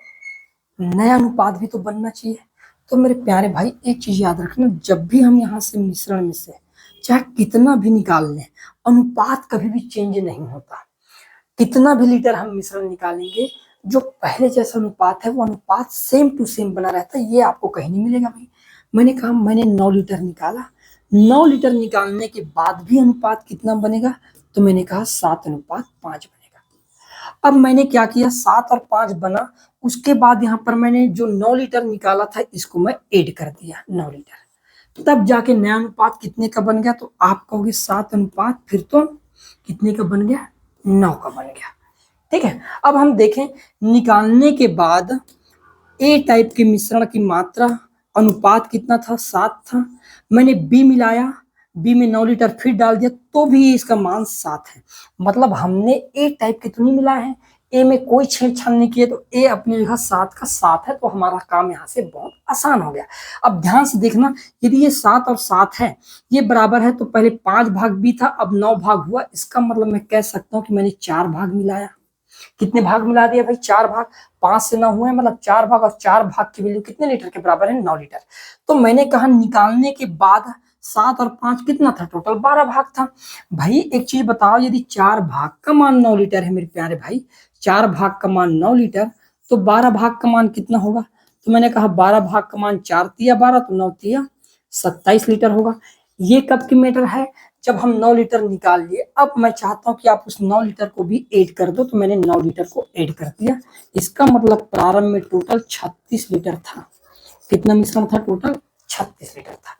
नया अनुपात भी तो बनना चाहिए। तो मेरे प्यारे भाई एक चीज याद रखना, जब भी हम यहाँ से मिश्रण में से चाहे कितना भी निकाल लें, अनुपात कभी भी चेंज नहीं होता। कितना भी लीटर हम मिश्रण निकालेंगे, जो पहले जैसा अनुपात है वो अनुपात सेम टू सेम बना रहता है। ये आपको कहीं नहीं मिलेगा भाई। मैंने कहा मैंने 9 लीटर निकाला, 9 लीटर निकालने के बाद भी अनुपात कितना बनेगा, तो मैंने कहा 7:5 बनेगा। अब मैंने क्या किया, 7 और 5 बना, उसके बाद यहाँ पर मैंने जो 9 लीटर निकाला था इसको मैं ऐड कर दिया 9 लीटर, तब जाके नया अनुपात कितने का बन गया, तो आप कहोगे 7:5, फिर तो कितने का बन गया, 9 का बन गया। ठीक है, अब हम देखें निकालने के बाद ए टाइप के मिश्रण की मात्रा अनुपात कितना था, 7 था। मैंने बी मिलाया, बी में 9 लीटर फिर डाल दिया तो भी इसका मान 7 है। मतलब हमने ए टाइप के तो नहीं मिलाया है, ए में कोई छेड़छाड़ नहीं किया, तो ए अपनी जगह 7 का 7 है, तो हमारा काम यहाँ से बहुत आसान हो गया। अब ध्यान से देखना, यदि ये 7 और 7 है, ये बराबर है, तो पहले 5 भाग बी था, अब 9 भाग हुआ। इसका मतलब मैं कह सकता हूँ कि मैंने 4 भाग मिलाया। कितने भाग मिला दिया भाई, 4 भाग। 5 से 9 हुए, मतलब 4 भाग, और 4 भाग की वैल्यू कितने लीटर के बराबर है, 9 लीटर। तो मैंने कहा निकालने के बाद 7 और 5 कितना था, टोटल 12 भाग था। भाई एक चीज बताओ, यदि 4 भाग का मान 9 लीटर है मेरे प्यारे भाई, 4 भाग का मान 9 लीटर, तो 12 भाग का मान कितना होगा, तो मैंने कहा 12 भाग का मान 4 तिया 12, तो 9 तिया 27 लीटर होगा। ये कब की मैटर है, जब हम 9 लीटर निकाल लिए। अब मैं चाहता हूं कि आप उस 9 लीटर को भी ऐड कर दो, तो मैंने 9 लीटर को ऐड कर दिया। इसका मतलब प्रारंभ में टोटल 36 लीटर था। कितना मिश्रण था, टोटल 36 लीटर था।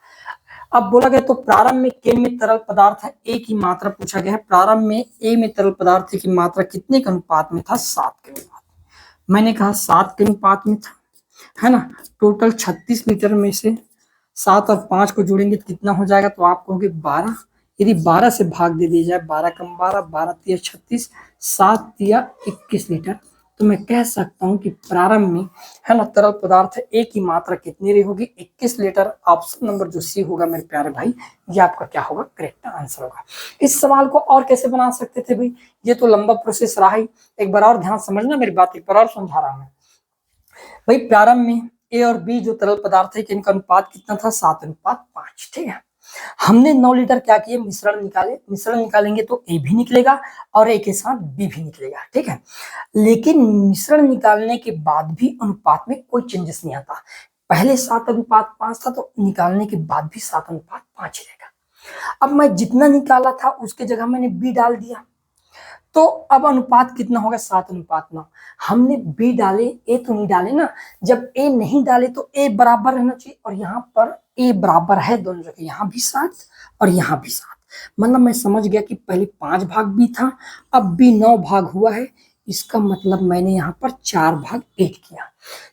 अब बोला गया तो प्रारंभ में केन में तरल पदार्थ है ए की मात्रा पूछा गया है। प्रारंभ में ए में तरल पदार्थ की मात्रा कितने के अनुपात में था, 7 के अनुपात। मैंने कहा 7 के अनुपात में था, है ना। टोटल 36 लीटर में से 7 और 5 को जोड़ेंगे तो कितना हो जाएगा, तो आप कहोगे 12। यदि 12 से भाग दे दिया जाए, 12 कम 12, 12 तिया 36, 7 तिया 21 लीटर, तो मैं कह सकता हूं कि प्रारंभ में, है ना, तरल पदार्थ ए की मात्रा कितनी रही होगी, 21 लीटर। ऑप्शन नंबर जो सी होगा मेरे प्यारे भाई, ये आपका क्या होगा, करेक्ट आंसर होगा। इस सवाल को और कैसे बना सकते थे भाई, ये तो लंबा प्रोसेस रहा ही। एक बार और ध्यान समझना मेरी बात, एक बार और समझा रहा हूं भाई। प्रारंभ में ए और बी जो तरल पदार्थ है कि इनका अनुपात कितना था 7:5। ठीक है, हमने 9 लीटर क्या किए मिश्रण निकाले, मिश्रण निकालेंगे तो ए भी निकलेगा और ए के साथ बी भी निकलेगा। ठीक है, लेकिन मिश्रण निकालने के बाद भी अनुपात में कोई चेंजेस नहीं आता। पहले 7:5 था तो निकालने के बाद भी 7:5 रहेगा। अब मैं जितना निकाला था उसके जगह मैंने बी डाल दिया, तो अब अनुपात कितना होगा 7:9। हमने बी डाले, ए तो नहीं डाले ना। जब ए नहीं डाले तो ए बराबर रहना चाहिए, और यहाँ पर ए बराबर है दोनों जगह, यहाँ भी 7 और यहाँ भी 7। मतलब मैं समझ गया कि पहले 5 भाग बी था, अब बी 9 भाग हुआ है। इसका मतलब मैंने यहाँ पर 4 भाग 8 किया,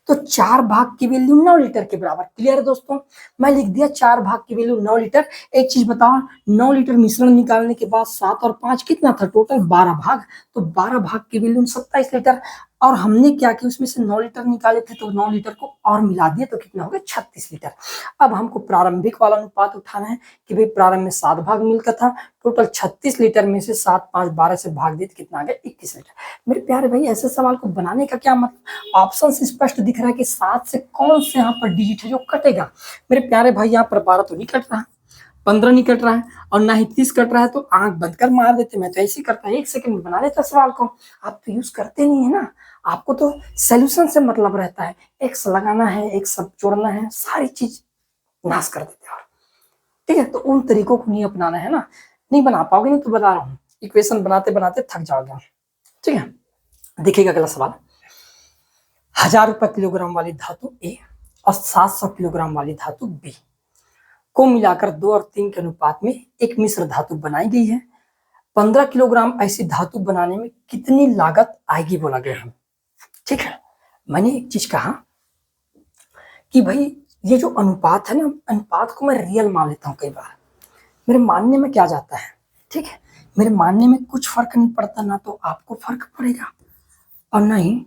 तो 4 भाग की वैल्यू 9 लीटर के बराबर। क्लियर है दोस्तों, मैं लिख दिया 4 भाग की वैल्यू 9 लीटर। एक चीज बताओ, 9 लीटर मिश्रण निकालने के बाद 7 और 5 कितना था, टोटल 12 भाग, तो 12 भाग की वैल्यू 27 लीटर। और हमने क्या किया, उसमें से 9 लीटर निकाले थे तो 9 लीटर को और मिला दिए तो कितना हो गया 36 लीटर। अब हमको प्रारंभिक वाला अनुपात उठाना है कि भाई प्रारंभ में 7 भाग मिलकर था, टोटल 36 लीटर में से 7, 5, 12 से भाग दिए तो कितना आ गया 21 लीटर। मेरे प्यारे भाई, ऐसे सवाल को बनाने का क्या मतलब, ऑप्शन से स्पष्ट दिख रहा है कि 7 से कौन से यहाँ पर डिजिट है जो कटेगा। मेरे प्यारे भाई, यहाँ पर 12 तो नहीं कट रहा, 15 नहीं कट रहा है, और ना ही 30 कट रहा है, तो आंख बंद कर मार देते। मैं तो ऐसे ही करता, 1 सेकंड में बना लेता सवाल को। आप तो यूज करते नहीं है ना, आपको तो सोल्यूशन से मतलब रहता है, एक्स लगाना है, एक सब जोड़ना है, सारी चीज नाश कर देते हैं। ठीक है, तो उन तरीकों को नहीं अपनाना है ना, नहीं बना पाओगे। नहीं तो बता रहा हूँ, इक्वेशन बनाते बनाते थक जाओगे। ठीक है, देखिएगा अगला सवाल। 1000 रुपए किलोग्राम वाली धातु ए और 700 किलोग्राम वाली धातु बी को मिलाकर 2 और 3 के अनुपात में एक मिश्र धातु बनाई गई है। 15 किलोग्राम ऐसी धातु बनाने में कितनी लागत आएगी बोला गया है। ठीक है, मैंने एक चीज कहा कि भाई ये जो अनुपात है ना, अनुपात को मैं रियल मान लेता हूँ कई बार। मेरे मानने में क्या जाता है, ठीक है, मेरे मानने में कुछ फर्क नहीं पड़ता, ना तो आपको फर्क पड़ेगा और ना ही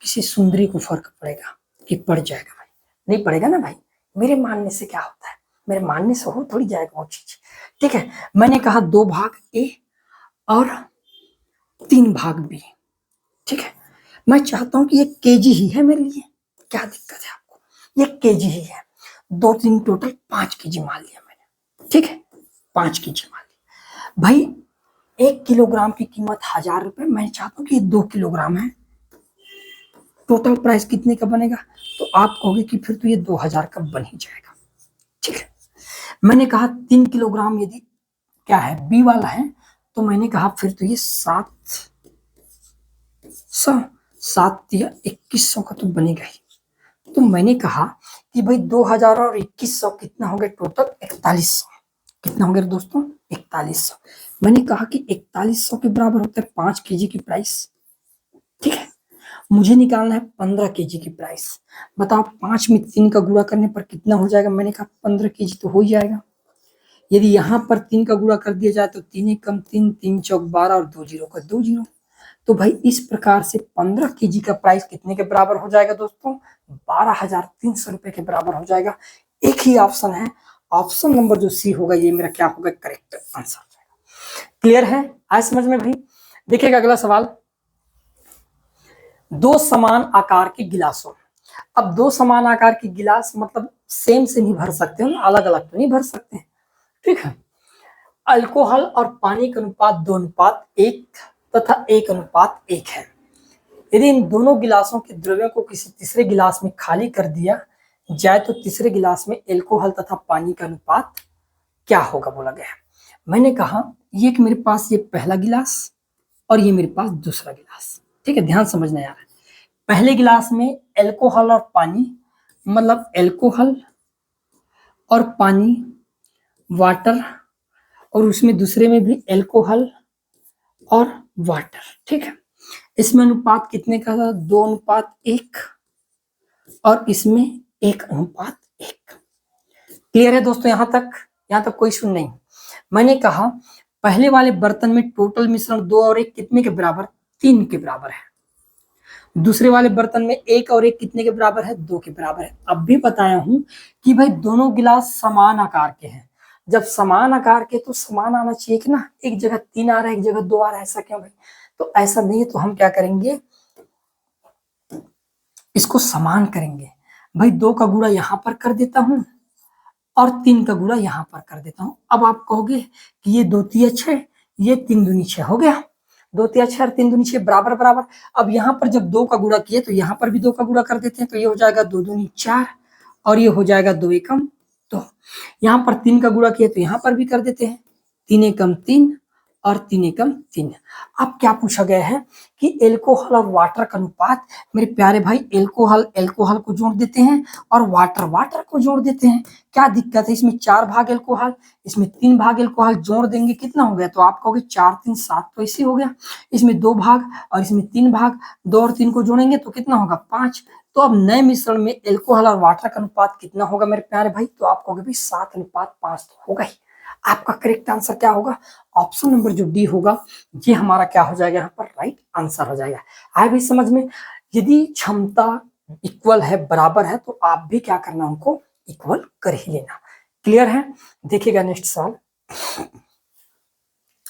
किसी सुंदरी को फर्क पड़ेगा कि पड़ जाएगा। भाई नहीं पड़ेगा ना भाई, मेरे मानने से क्या होता है, मेरे मानने से हो थोड़ी जाएगा वो चीज। ठीक है, मैंने कहा 2 भाग ए और 3 भाग बी। ठीक है, मैं चाहता हूं कि ये केजी ही है मेरे लिए, क्या दिक्कत है आपको, ये केजी ही है। 2 3 टोटल 5 केजी मान लिया मैंने। ठीक है, 5 केजी मान लिया। भाई 1 किलोग्राम की कीमत 1000 रुपए, मैं चाहता हूं कि ये 2 किलोग्राम है, टोटल प्राइस कितने का बनेगा, तो आप कहोगे कि फिर तो ये 2000 का बन ही जाएगा। ठीक है, मैंने कहा 3 किलोग्राम यदि क्या है बी वाला है, तो मैंने कहा फिर तो ये 2100 का तो बनेगा ही। तो मैंने कहा कि भाई 2000 और 2100 कितना हो गया, टोटल 4100। कितना हो गया दोस्तों, 4100। मैंने कहा कि 4100 के बराबर होता है 5 केजी की प्राइस। ठीक है, मुझे निकालना है 15 केजी की प्राइस। बताओ 5 में 3 का गुणा करने पर कितना हो जाएगा, मैंने कहा 15 केजी तो हो ही जाएगा। यदि यहाँ पर 3 का गुणा कर दिया जाए तो 3 एक कम 3, 3 चौक 12 और 2 जीरो का 2 जीरो। तो भाई इस प्रकार से 15 केजी का प्राइस कितने के बराबर हो जाएगा दोस्तों, 12,300 रुपए के बराबर हो जाएगा। एक ही ऑप्शन है, ऑप्शन नंबर जो सी होगा ये मेरा क्या होगा, करेक्ट आंसर हो जाएगा। क्लियर है, आज समझ में भाई। देखिएगा अगला सवाल। 2 समान आकार के गिलासों, अब 2 समान आकार के गिलास मतलब सेम से नहीं भर सकते हो ना, अलग अलग तो नहीं भर सकते। ठीक है, अल्कोहल और पानी का अनुपात 2:1 तथा 1:1 है। यदि इन दोनों गिलासों के द्रव्यों को किसी तीसरे गिलास में खाली कर दिया जाए तो तीसरे गिलास में अल्कोहल तथा पानी का अनुपात क्या होगा बोला गया है। मैंने कहा ये कि मेरे पास ये पहला गिलास और ये मेरे पास दूसरा गिलास। ठीक है, ध्यान समझना यार। पहले गिलास में अल्कोहल और पानी, मतलब अल्कोहल और पानी, वाटर, और उसमें दूसरे में भी अल्कोहल और वाटर। ठीक है, इसमें अनुपात कितने का था, 2:1 और इसमें 1:1। क्लियर है दोस्तों, यहां तक कोई इशू नहीं। मैंने कहा पहले वाले बर्तन में टोटल मिश्रण 2 और 1 कितने के बराबर, 3 के बराबर है। दूसरे वाले बर्तन में 1 और 1 कितने के बराबर है, 2 के बराबर है। अब भी बताया हूं कि भाई दोनों गिलास समान आकार के हैं। जब समान आकार के तो समान आना चाहिए कि ना, एक जगह 3 आ रहा है एक जगह 2 आ रहा है, ऐसा क्यों भाई। तो ऐसा नहीं है, तो हम क्या करेंगे, इसको समान करेंगे। भाई 2 का गुणा यहाँ पर कर देता हूँ और 3 का गुणा यहाँ पर कर देता हूँ। अब आप कहोगे कि ये 2 तिया 6, ये 3 दूनी 6 हो गया। 2 तिया 6 और 3 दूनी 6 बराबर बराबर। अब यहाँ पर जब 2 का गुणा किए तो यहाँ पर भी 2 का गुणा कर देते हैं, तो ये हो जाएगा 2 दूनी 4 और ये हो जाएगा 2 एकम 2। यहाँ पर 3 का गुणा किए तो यहाँ पर भी कर देते हैं, 3 एकम 3 और 3 एकम 3। अब क्या पूछा गया है कि एल्कोहल और वाटर का अनुपात। मेरे प्यारे भाई, एल्कोहल एल्कोहल को जोड़ देते हैं और वाटर वाटर को जोड़ देते हैं। क्या दिक्कत है? इसमें 4 भाग एल्कोहल, इसमें 3 भाग एल्कोहल, जोड़ देंगे कितना हो गया? तो आप कहोगे 4 3 7, तो ऐसे हो गया। इसमें 2 भाग और इसमें 3 भाग, 2 और 3 को जोड़ेंगे तो कितना होगा? 5। तो अब नए मिश्रण में एल्कोहल और वाटर का अनुपात कितना होगा मेरे प्यारे भाई? तो आप कहोगे भाई 7:5 तो होगा ही। आपका करेक्ट आंसर क्या होगा? ऑप्शन नंबर जो डी होगा, ये हमारा क्या हो जाएगा? यहाँ पर राइट आंसर हो जाएगा। आए भाई समझ में? यदि क्षमता इक्वल है, बराबर है, तो आप भी क्या करना, उनको इक्वल कर ही लेना। क्लियर है? देखिएगा नेक्स्ट सवाल।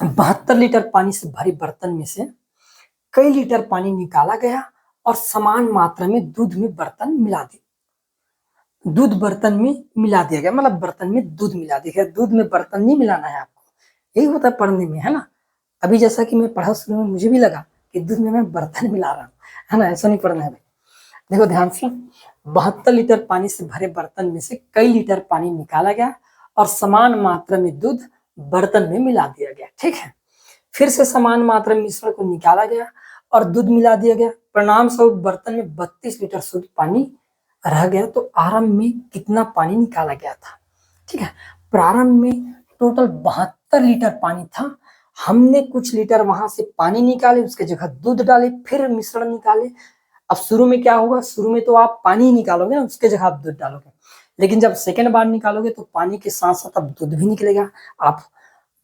72 लीटर पानी से भरे बर्तन में से कई लीटर पानी निकाला गया और समान मात्रा में दूध में बर्तन मिला दिया। दूध बर्तन में मिला दिया गया, मतलब बर्तन में दूध मिला दिया गया। दूध में बर्तन नहीं मिलाना है आपको, यही होता है पढ़ने में, है ना। अभी जैसा कि मैं पढ़ा शुरू में, मुझे भी लगा कि दूध में मैं बर्तन मिला रहा हूँ, है ना। ऐसा नहीं पढ़ना है भाई। देखो ध्यान से, 72 लीटर पानी से भरे बर्तन में से कई लीटर पानी निकाला गया और समान मात्रा में दूध बर्तन में मिला दिया गया। ठीक है, फिर से समान मात्रा में मिश्रण को निकाला गया और दूध मिला दिया गया। परिणाम स्वरूप बर्तन में 32 लीटर शुद्ध पानी रह गया। तो आरंभ में कितना पानी निकाला गया था? ठीक है, प्रारंभ में टोटल 72 लीटर पानी था। हमने कुछ लीटर वहां से पानी निकाले, उसके जगह दूध डाले, फिर मिश्रण निकाले। अब शुरू में क्या होगा? शुरू में तो आप पानी निकालोगे ना, उसके जगह आप दूध डालोगे, लेकिन जब सेकंड बार निकालोगे तो पानी के साथ साथ अब दूध भी निकलेगा। आप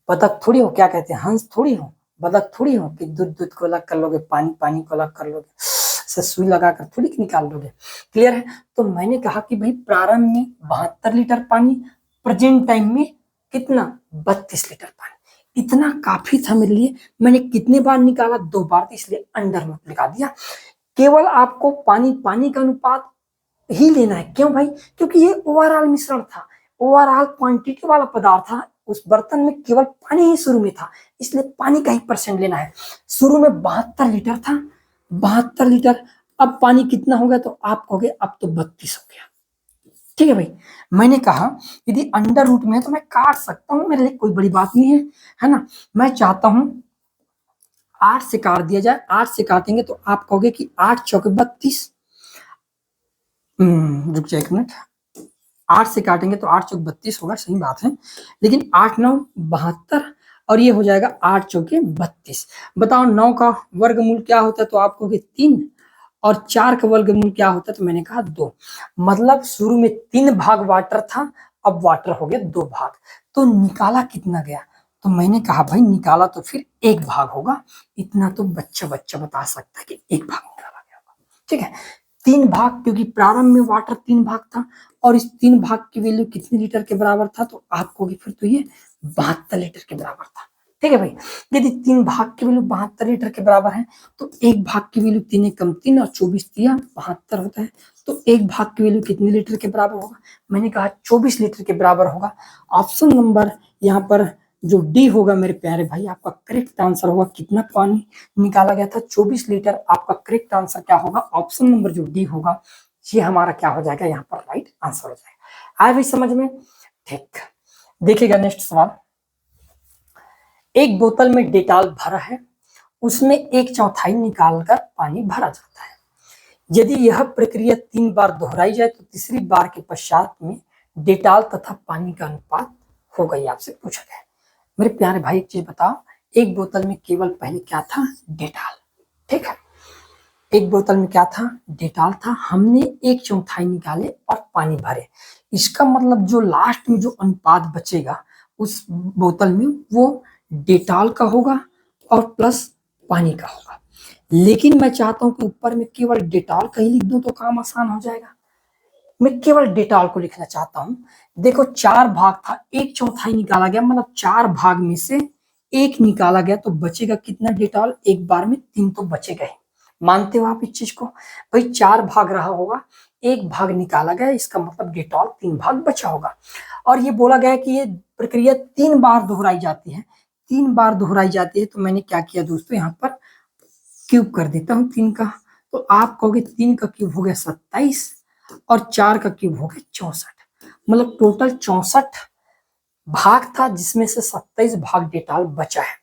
बतख थोड़ी हो, क्या कहते हैं, हंस थोड़ी हो, बतख थोड़ी हो कि दूध दूध को अलग कर लोगे, पानी पानी को अलग कर लोगे, से सुई लगाकर थोड़ी निकाल लोगे। क्लियर है? तो मैंने कहा कि भाई प्रारंभ में 72 लीटर पानी, प्रेजेंट टाइम में कितना? 32 लीटर पानी। इतना काफी था मेरे लिए। मैंने कितने बार निकाला? 2 बार, तो इसलिए अंडर रूट लगा दिया। केवल आपको पानी पानी का अनुपात ही लेना है। क्यों भाई? क्योंकि ये ओवरऑल मिश्रण था, ओवरऑल क्वांटिटी वाला पदार्थ था। उस बर्तन में केवल पानी ही शुरू में था, इसलिए पानी का ही परसेंट लेना है। शुरू में 72 लीटर था, 72 लीटर। अब पानी कितना हो गया? तो आप कहोगे अब तो 32 हो गया। ठीक है भाई, मैंने कहा यदि अंडर रूट में है तो मैं काट सकता हूं, मेरे लिए कोई बड़ी बात नहीं है ना। मैं चाहता हूं 8 से काट दिया जाए। 8 से काटेंगे तो आप कहोगे कि 8 चौके 32। रुक जाए 1 मिनट। 8 से काटेंगे तो 8 चौक 32 होगा, सही बात है, लेकिन 8 9 72 और ये हो जाएगा 8 चौके 32। बताओ 9 का वर्गमूल क्या होता है? तो आप कहोगे 3, और 4 का वर्गमूल क्या होता है? तो मैंने कहा 2। मतलब शुरू में 3 भाग वाटर था, अब वाटर हो गया 2 भाग। तो निकाला कितना गया? तो मैंने कहा भाई निकाला तो फिर 1 भाग होगा। इतना तो बच्चा बच्चा बता सकता है कि 1 भाग निकाला गया होगा। ठीक है, 3 भाग, क्योंकि प्रारंभ में वाटर 3 भाग था और इस 3 भाग की वैल्यू कितने लीटर के बराबर था? तो आपको भी फिर तो ये 72 लीटर के बराबर था। ठीक है भाई, यदि 3 भाग की वैल्यू 72 लीटर के बराबर है तो 1 भाग की वैल्यू 3 एकम 3 और 24 तिया 72 होता है। तो 1 भाग की वैल्यू कितने लीटर के बराबर होगा? मैंने कहा 24 लीटर के बराबर होगा। ऑप्शन नंबर यहाँ पर जो डी होगा मेरे प्यारे भाई, आपका करेक्ट आंसर होगा। कितना पानी निकाला गया था? 24 लीटर। आपका करेक्ट आंसर क्या होगा? ऑप्शन नंबर जो डी होगा, ये हमारा क्या हो जाएगा? यहाँ पर राइट आंसर हो जाएगा। आए भाई समझ में? ठीक, देखिएगा नेक्स्ट सवाल। एक बोतल में डेटॉल भरा है, उसमें 1/4 निकालकर पानी भरा जाता है। यदि यह प्रक्रिया 3 बार दोहराई जाए तो तीसरी बार के पश्चात में डेटॉल तथा पानी का अनुपात होगा। ये आपसे पूछा गया है। मेरे प्यारे भाई एक चीज बताओ, एक बोतल में केवल पहले क्या था? डेटॉल। ठीक है, एक बोतल में क्या था? डेटॉल था। हमने 1/4 निकाले और पानी भरे। इसका मतलब जो लास्ट में जो अनुपात बचेगा उस बोतल में वो डेटॉल का होगा और प्लस पानी का होगा। लेकिन मैं चाहता हूं कि ऊपर में केवल डेटॉल का ही लिख दूं तो काम आसान हो जाएगा। मैं केवल डेटॉल को लिखना चाहता हूं। देखो 4 भाग था, 1/4 निकाला गया, मतलब 4 भाग में से 1 निकाला गया तो बचेगा कितना डेटॉल? एक बार में 3 तो बचेगा ही। मानते हो आप इस चीज को? भाई 4 भाग रहा होगा, 1 भाग निकाला गया, इसका मतलब डेटॉल 3 भाग बचा होगा। और ये बोला गया है कि ये प्रक्रिया 3 बार दोहराई जाती है, 3 बार दोहराई जाती है। तो मैंने क्या किया दोस्तों, यहाँ पर क्यूब कर देता हूँ 3 का। तो आप कहोगे 3 का क्यूब हो गया 27 और 4 का क्यूब हो गया 64, मतलब टोटल 64 भाग था, जिसमें से 27 भाग डेटॉल बचा है।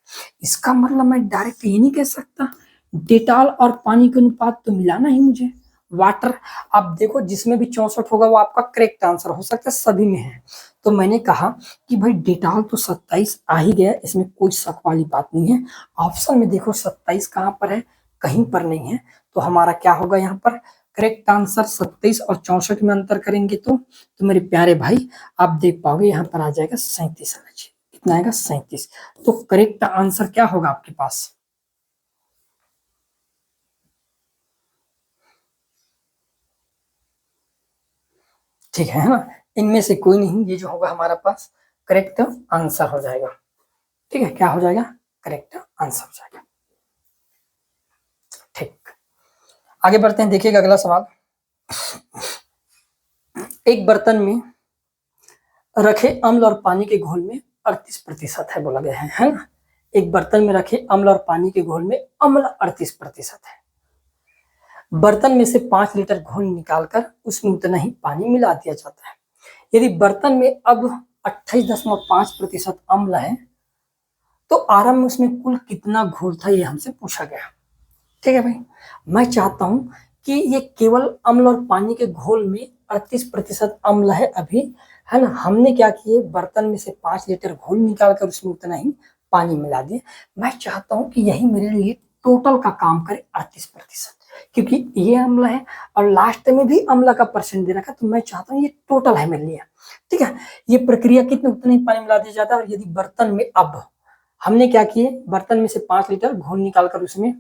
इसका मतलब मैं डायरेक्ट ये नहीं कह सकता डेटॉल और पानी का अनुपात तो मिलाना ही मुझे, वाटर। आप देखो जिसमें भी 64 होगा वो आपका करेक्ट आंसर हो सकता है, सभी में है। तो मैंने कहा कि भाई डेटॉल तो 27 आ ही गया, इसमें कोई शक वाली बात नहीं है। ऑप्शन में देखो 27 कहाँ पर है, कहीं पर नहीं है। तो हमारा क्या होगा यहाँ पर करेक्ट आंसर, 27 और 64 में अंतर करेंगे तो मेरे प्यारे भाई आप देख पाओगे यहाँ पर आ जाएगा 37 आना चाहिए। कितना आएगा 37। तो करेक्ट आंसर क्या होगा आपके पास, ठीक है ना। इनमें से कोई नहीं, ये जो होगा हमारा पास करेक्ट आंसर हो जाएगा। ठीक है, क्या हो जाएगा, करेक्ट आंसर हो जाएगा। ठीक, आगे बढ़ते हैं। देखिएगा अगला सवाल। एक बर्तन में रखे अम्ल और पानी के घोल में 38% है बोला गया है ना। एक बर्तन में रखे अम्ल और पानी के घोल में अम्ल 38% है। बर्तन में से 5 लीटर घोल निकालकर उसमें उतना ही पानी मिला दिया जाता है। यदि बर्तन में अब 28.5% अम्ल है तो आरंभ में उसमें कुल कितना घोल था, ये हमसे पूछा गया। ठीक है भाई, मैं चाहता हूं कि ये केवल अम्ल और पानी के घोल में 38% अम्ल है अभी, है ना। हमने क्या किए, बर्तन में से 5 लीटर घोल निकालकर उसमें उतना ही पानी मिला दिए। मैं चाहता हूं कि यही मेरे लिए टोटल का काम करे 38%, क्योंकि ये अम्ल है और लास्ट में भी अम्ल का परसेंट दे रखा, तो मैं चाहता हूँ ये टोटल है मेरे लिए। ठीक है, ये प्रक्रिया कितने उतना ही पानी मिला दिया जाता है। और यदि बर्तन में, अब हमने क्या किए, बर्तन में से 5 लीटर घोल निकालकर उसमें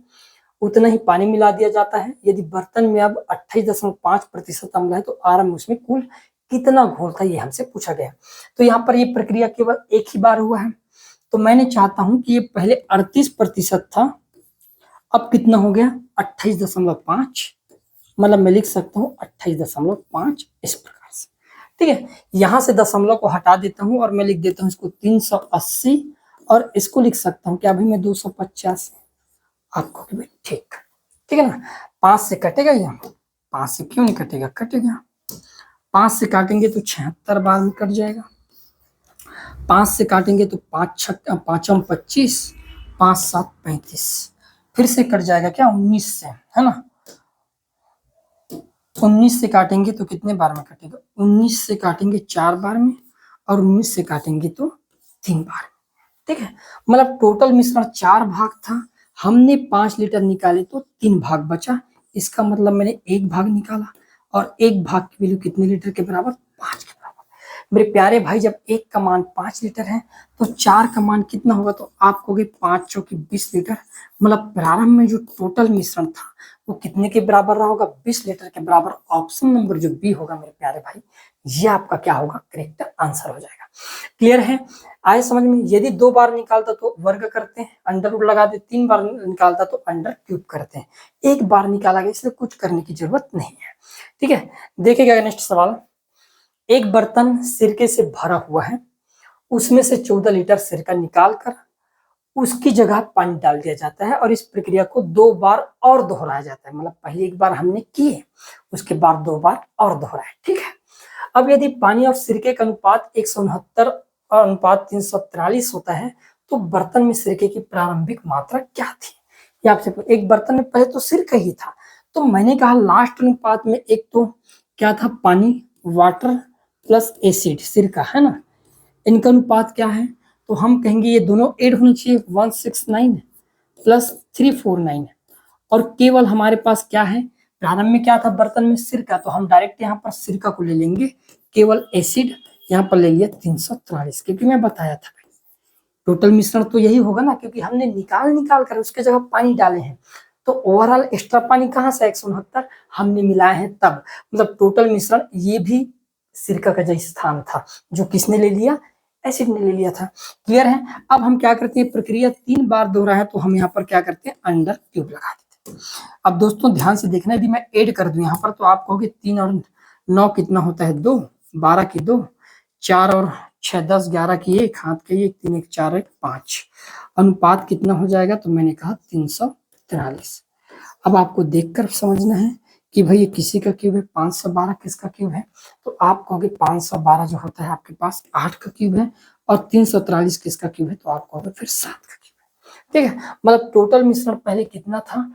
उतना ही पानी मिला दिया जाता है। यदि बर्तन में अब 28.5% अम्ल है तो आरंभ में उसमें कुल कितना घोल था, ये हमसे पूछा गया। तो यहाँ पर ये प्रक्रिया केवल एक ही बार हुआ है, तो मैंने चाहता हूं कि ये पहले 38% था, अब कितना हो गया 28.5, मतलब मैं लिख सकता हूँ 28.5 इस प्रकार से। ठीक है, यहां से दशमलव को हटा देता हूं और मैं लिख देता हूं इसको 380 और इसको लिख सकता हूँ क्या भाई मैं 250। आपको कि भाई ठीक, ठीक है ना। 5 से कटेगा, ये 5 से क्यों नहीं कटेगा, कटेगा। 5 से काटेंगे तो 76 बार में कट जाएगा। 5 से काटेंगे तो 5 25, 5 7 35, फिर से कट जाएगा क्या 19 से, है ना। 19 से काटेंगे तो कितने बार में कटेगा, 19 से काटेंगे 4 बार में और 19 से काटेंगे तो 3 बार में। ठीक है, मतलब टोटल मिश्रण 4 भाग था, हमने 5 लीटर निकाले तो 3 भाग बचा। इसका मतलब मैंने 1 भाग निकाला और 1 भाग की वैल्यू कितने लीटर के बराबर, 5 के बराबर। मेरे प्यारे भाई जब 1 का मान 5 लीटर है तो 4 का मान कितना होगा, तो आप कहोगे 5 चौकी 20 लीटर, मतलब प्रारंभ में जो टोटल मिश्रण था वो कितने के बराबर रहा होगा, 20 लीटर के बराबर। ऑप्शन नंबर जो बी होगा मेरे प्यारे भाई, ये आपका क्या होगा, करेक्ट आंसर हो जाएगा। क्लियर है, आए समझ में। यदि 2 बार निकालता तो वर्ग करते हैं, अंडर रूट लगा दे, 3 बार निकालता तो अंडर क्यूब करते हैं। 1 बार निकाला गया इसलिए कुछ करने की जरूरत नहीं है। ठीक है, देखिएगा नेक्स्ट सवाल। एक बर्तन सिरके से भरा हुआ है, उसमें से 14 लीटर सिरका निकालकर उसकी जगह पानी डाल दिया जाता है और इस प्रक्रिया को 2 बार और दोहराया जाता है। मतलब पहले 1 बार हमने किए, उसके बाद 2 बार और दोहराया। ठीक है, अब यदि पानी और सिरके का अनुपात 169 और अनुपात 343 होता है तो बर्तन में सिरके की प्रारंभिक मात्रा क्या थी। ये आपसे एक बर्तन में पहले तो सिरका ही था, तो मैंने कहा लास्ट अनुपात में एक तो क्या था, पानी, वाटर प्लस एसिड, सिरका, है ना। इनका अनुपात क्या है, तो हम कहेंगे ये दोनों ऐड होने चाहिए, 169 प्लस 349। और केवल हमारे पास क्या है, प्रारंभ में क्या था बर्तन में, सिरका, तो हम डायरेक्ट यहाँ पर सिरका को ले लेंगे। केवल एसिड यहाँ पर ले लिया 343, क्योंकि मैं बताया था टोटल मिश्रण तो यही होगा ना, क्योंकि हमने निकाल निकाल कर उसके जगह पानी डाले हैं। तो ओवरऑल एक्स्ट्रा पानी कहाँ से 169 हमने मिलाए हैं तब, मतलब टोटल मिश्रण ये भी सिरका का जो स्थान था, जो किसने ले लिया, एसिड ने ले लिया था। क्लियर है। अब हम क्या करते हैं, प्रक्रिया 3 बार दोहरा है तो हम यहाँ पर क्या करते हैं, अंडर क्यूब लगा देते हैं। अब दोस्तों ध्यान से देखना, यदि मैं ऐड कर दूं यहाँ पर तो आप कहोगे 3 और 9 कितना होता है 2, 12 की 2, 4 और 6 10, 11 की 1, हाथ के 1, 3 1 4 1 5, अनुपात कितना हो जाएगा, तो मैंने कहा 343। अब आपको देखकर समझना है कि भाई ये किसी का क्यूब है, 512 किसका क्यूब है, तो आप कहोगे 512 जो होता है आपके पास 8 का क्यूब है, और 343 किसका क्यूब है, तो आप कहोगे फिर 7 का क्यूब है। ठीक है, मतलब टोटल मिश्रण पहले कितना था,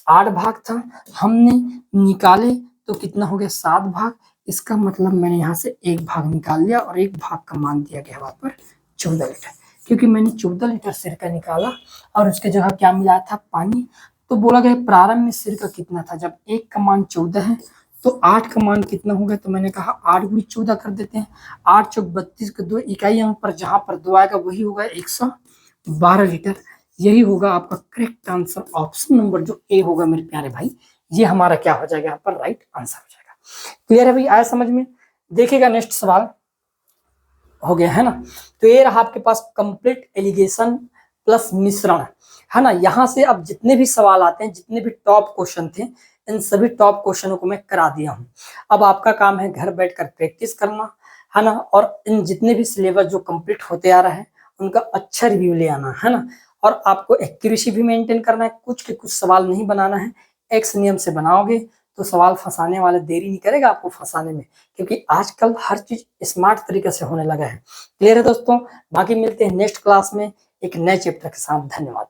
8 भाग था, हमने निकाले तो कितना हो गया 7 भाग। इसका मतलब मैंने यहाँ से 1 भाग निकाल लिया और 1 भाग का मान दिया गया वहां पर 14 लीटर, क्योंकि मैंने 14 लीटर सिरका निकाला और उसके जगह क्या मिलाया था, पानी। तो बोला गया प्रारंभ में सिरका कितना था, जब 1 का मान 14 है तो 8 का मान कितना होगा, तो मैंने कहा 8 गुणी 14 कर देते हैं, 8 चौक 32 के 2 इकाई अंक पर जहां पर 2 आएगा वही होगा 112 लीटर। यही होगा आपका करेक्ट आंसर, ऑप्शन नंबर जो ए होगा मेरे प्यारे भाई, ये हमारा क्या हो जाएगा यहाँ पर राइट आंसर हो जाएगा। क्लियर है भाई, आया समझ में। देखिएगा नेक्स्ट सवाल हो गया है ना, तो ये रहा आपके पास कंप्लीट एलिगेशन प्लस मिश्रण, है ना। यहाँ से अब जितने भी सवाल आते हैं, जितने भी टॉप क्वेश्चन थे, इन सभी टॉप क्वेश्चनों को मैं करा दिया हूँ। अब आपका काम है घर बैठकर प्रैक्टिस करना, है ना, और इन जितने भी सिलेबस जो कंप्लीट होते आ रहा है उनका अच्छा रिव्यू ले आना, है ना। और आपको एक्यूरेसी भी मेंटेन करना है, कुछ के कुछ सवाल नहीं बनाना है, एक्स नियम से बनाओगे तो सवाल फंसाने वाला देरी नहीं करेगा आपको फंसाने में, क्योंकि आजकल हर चीज स्मार्ट तरीके से होने लगा है। क्लियर है दोस्तों, बाकी मिलते हैं नेक्स्ट क्लास में एक नए चैप्टर के साथ। धन्यवाद।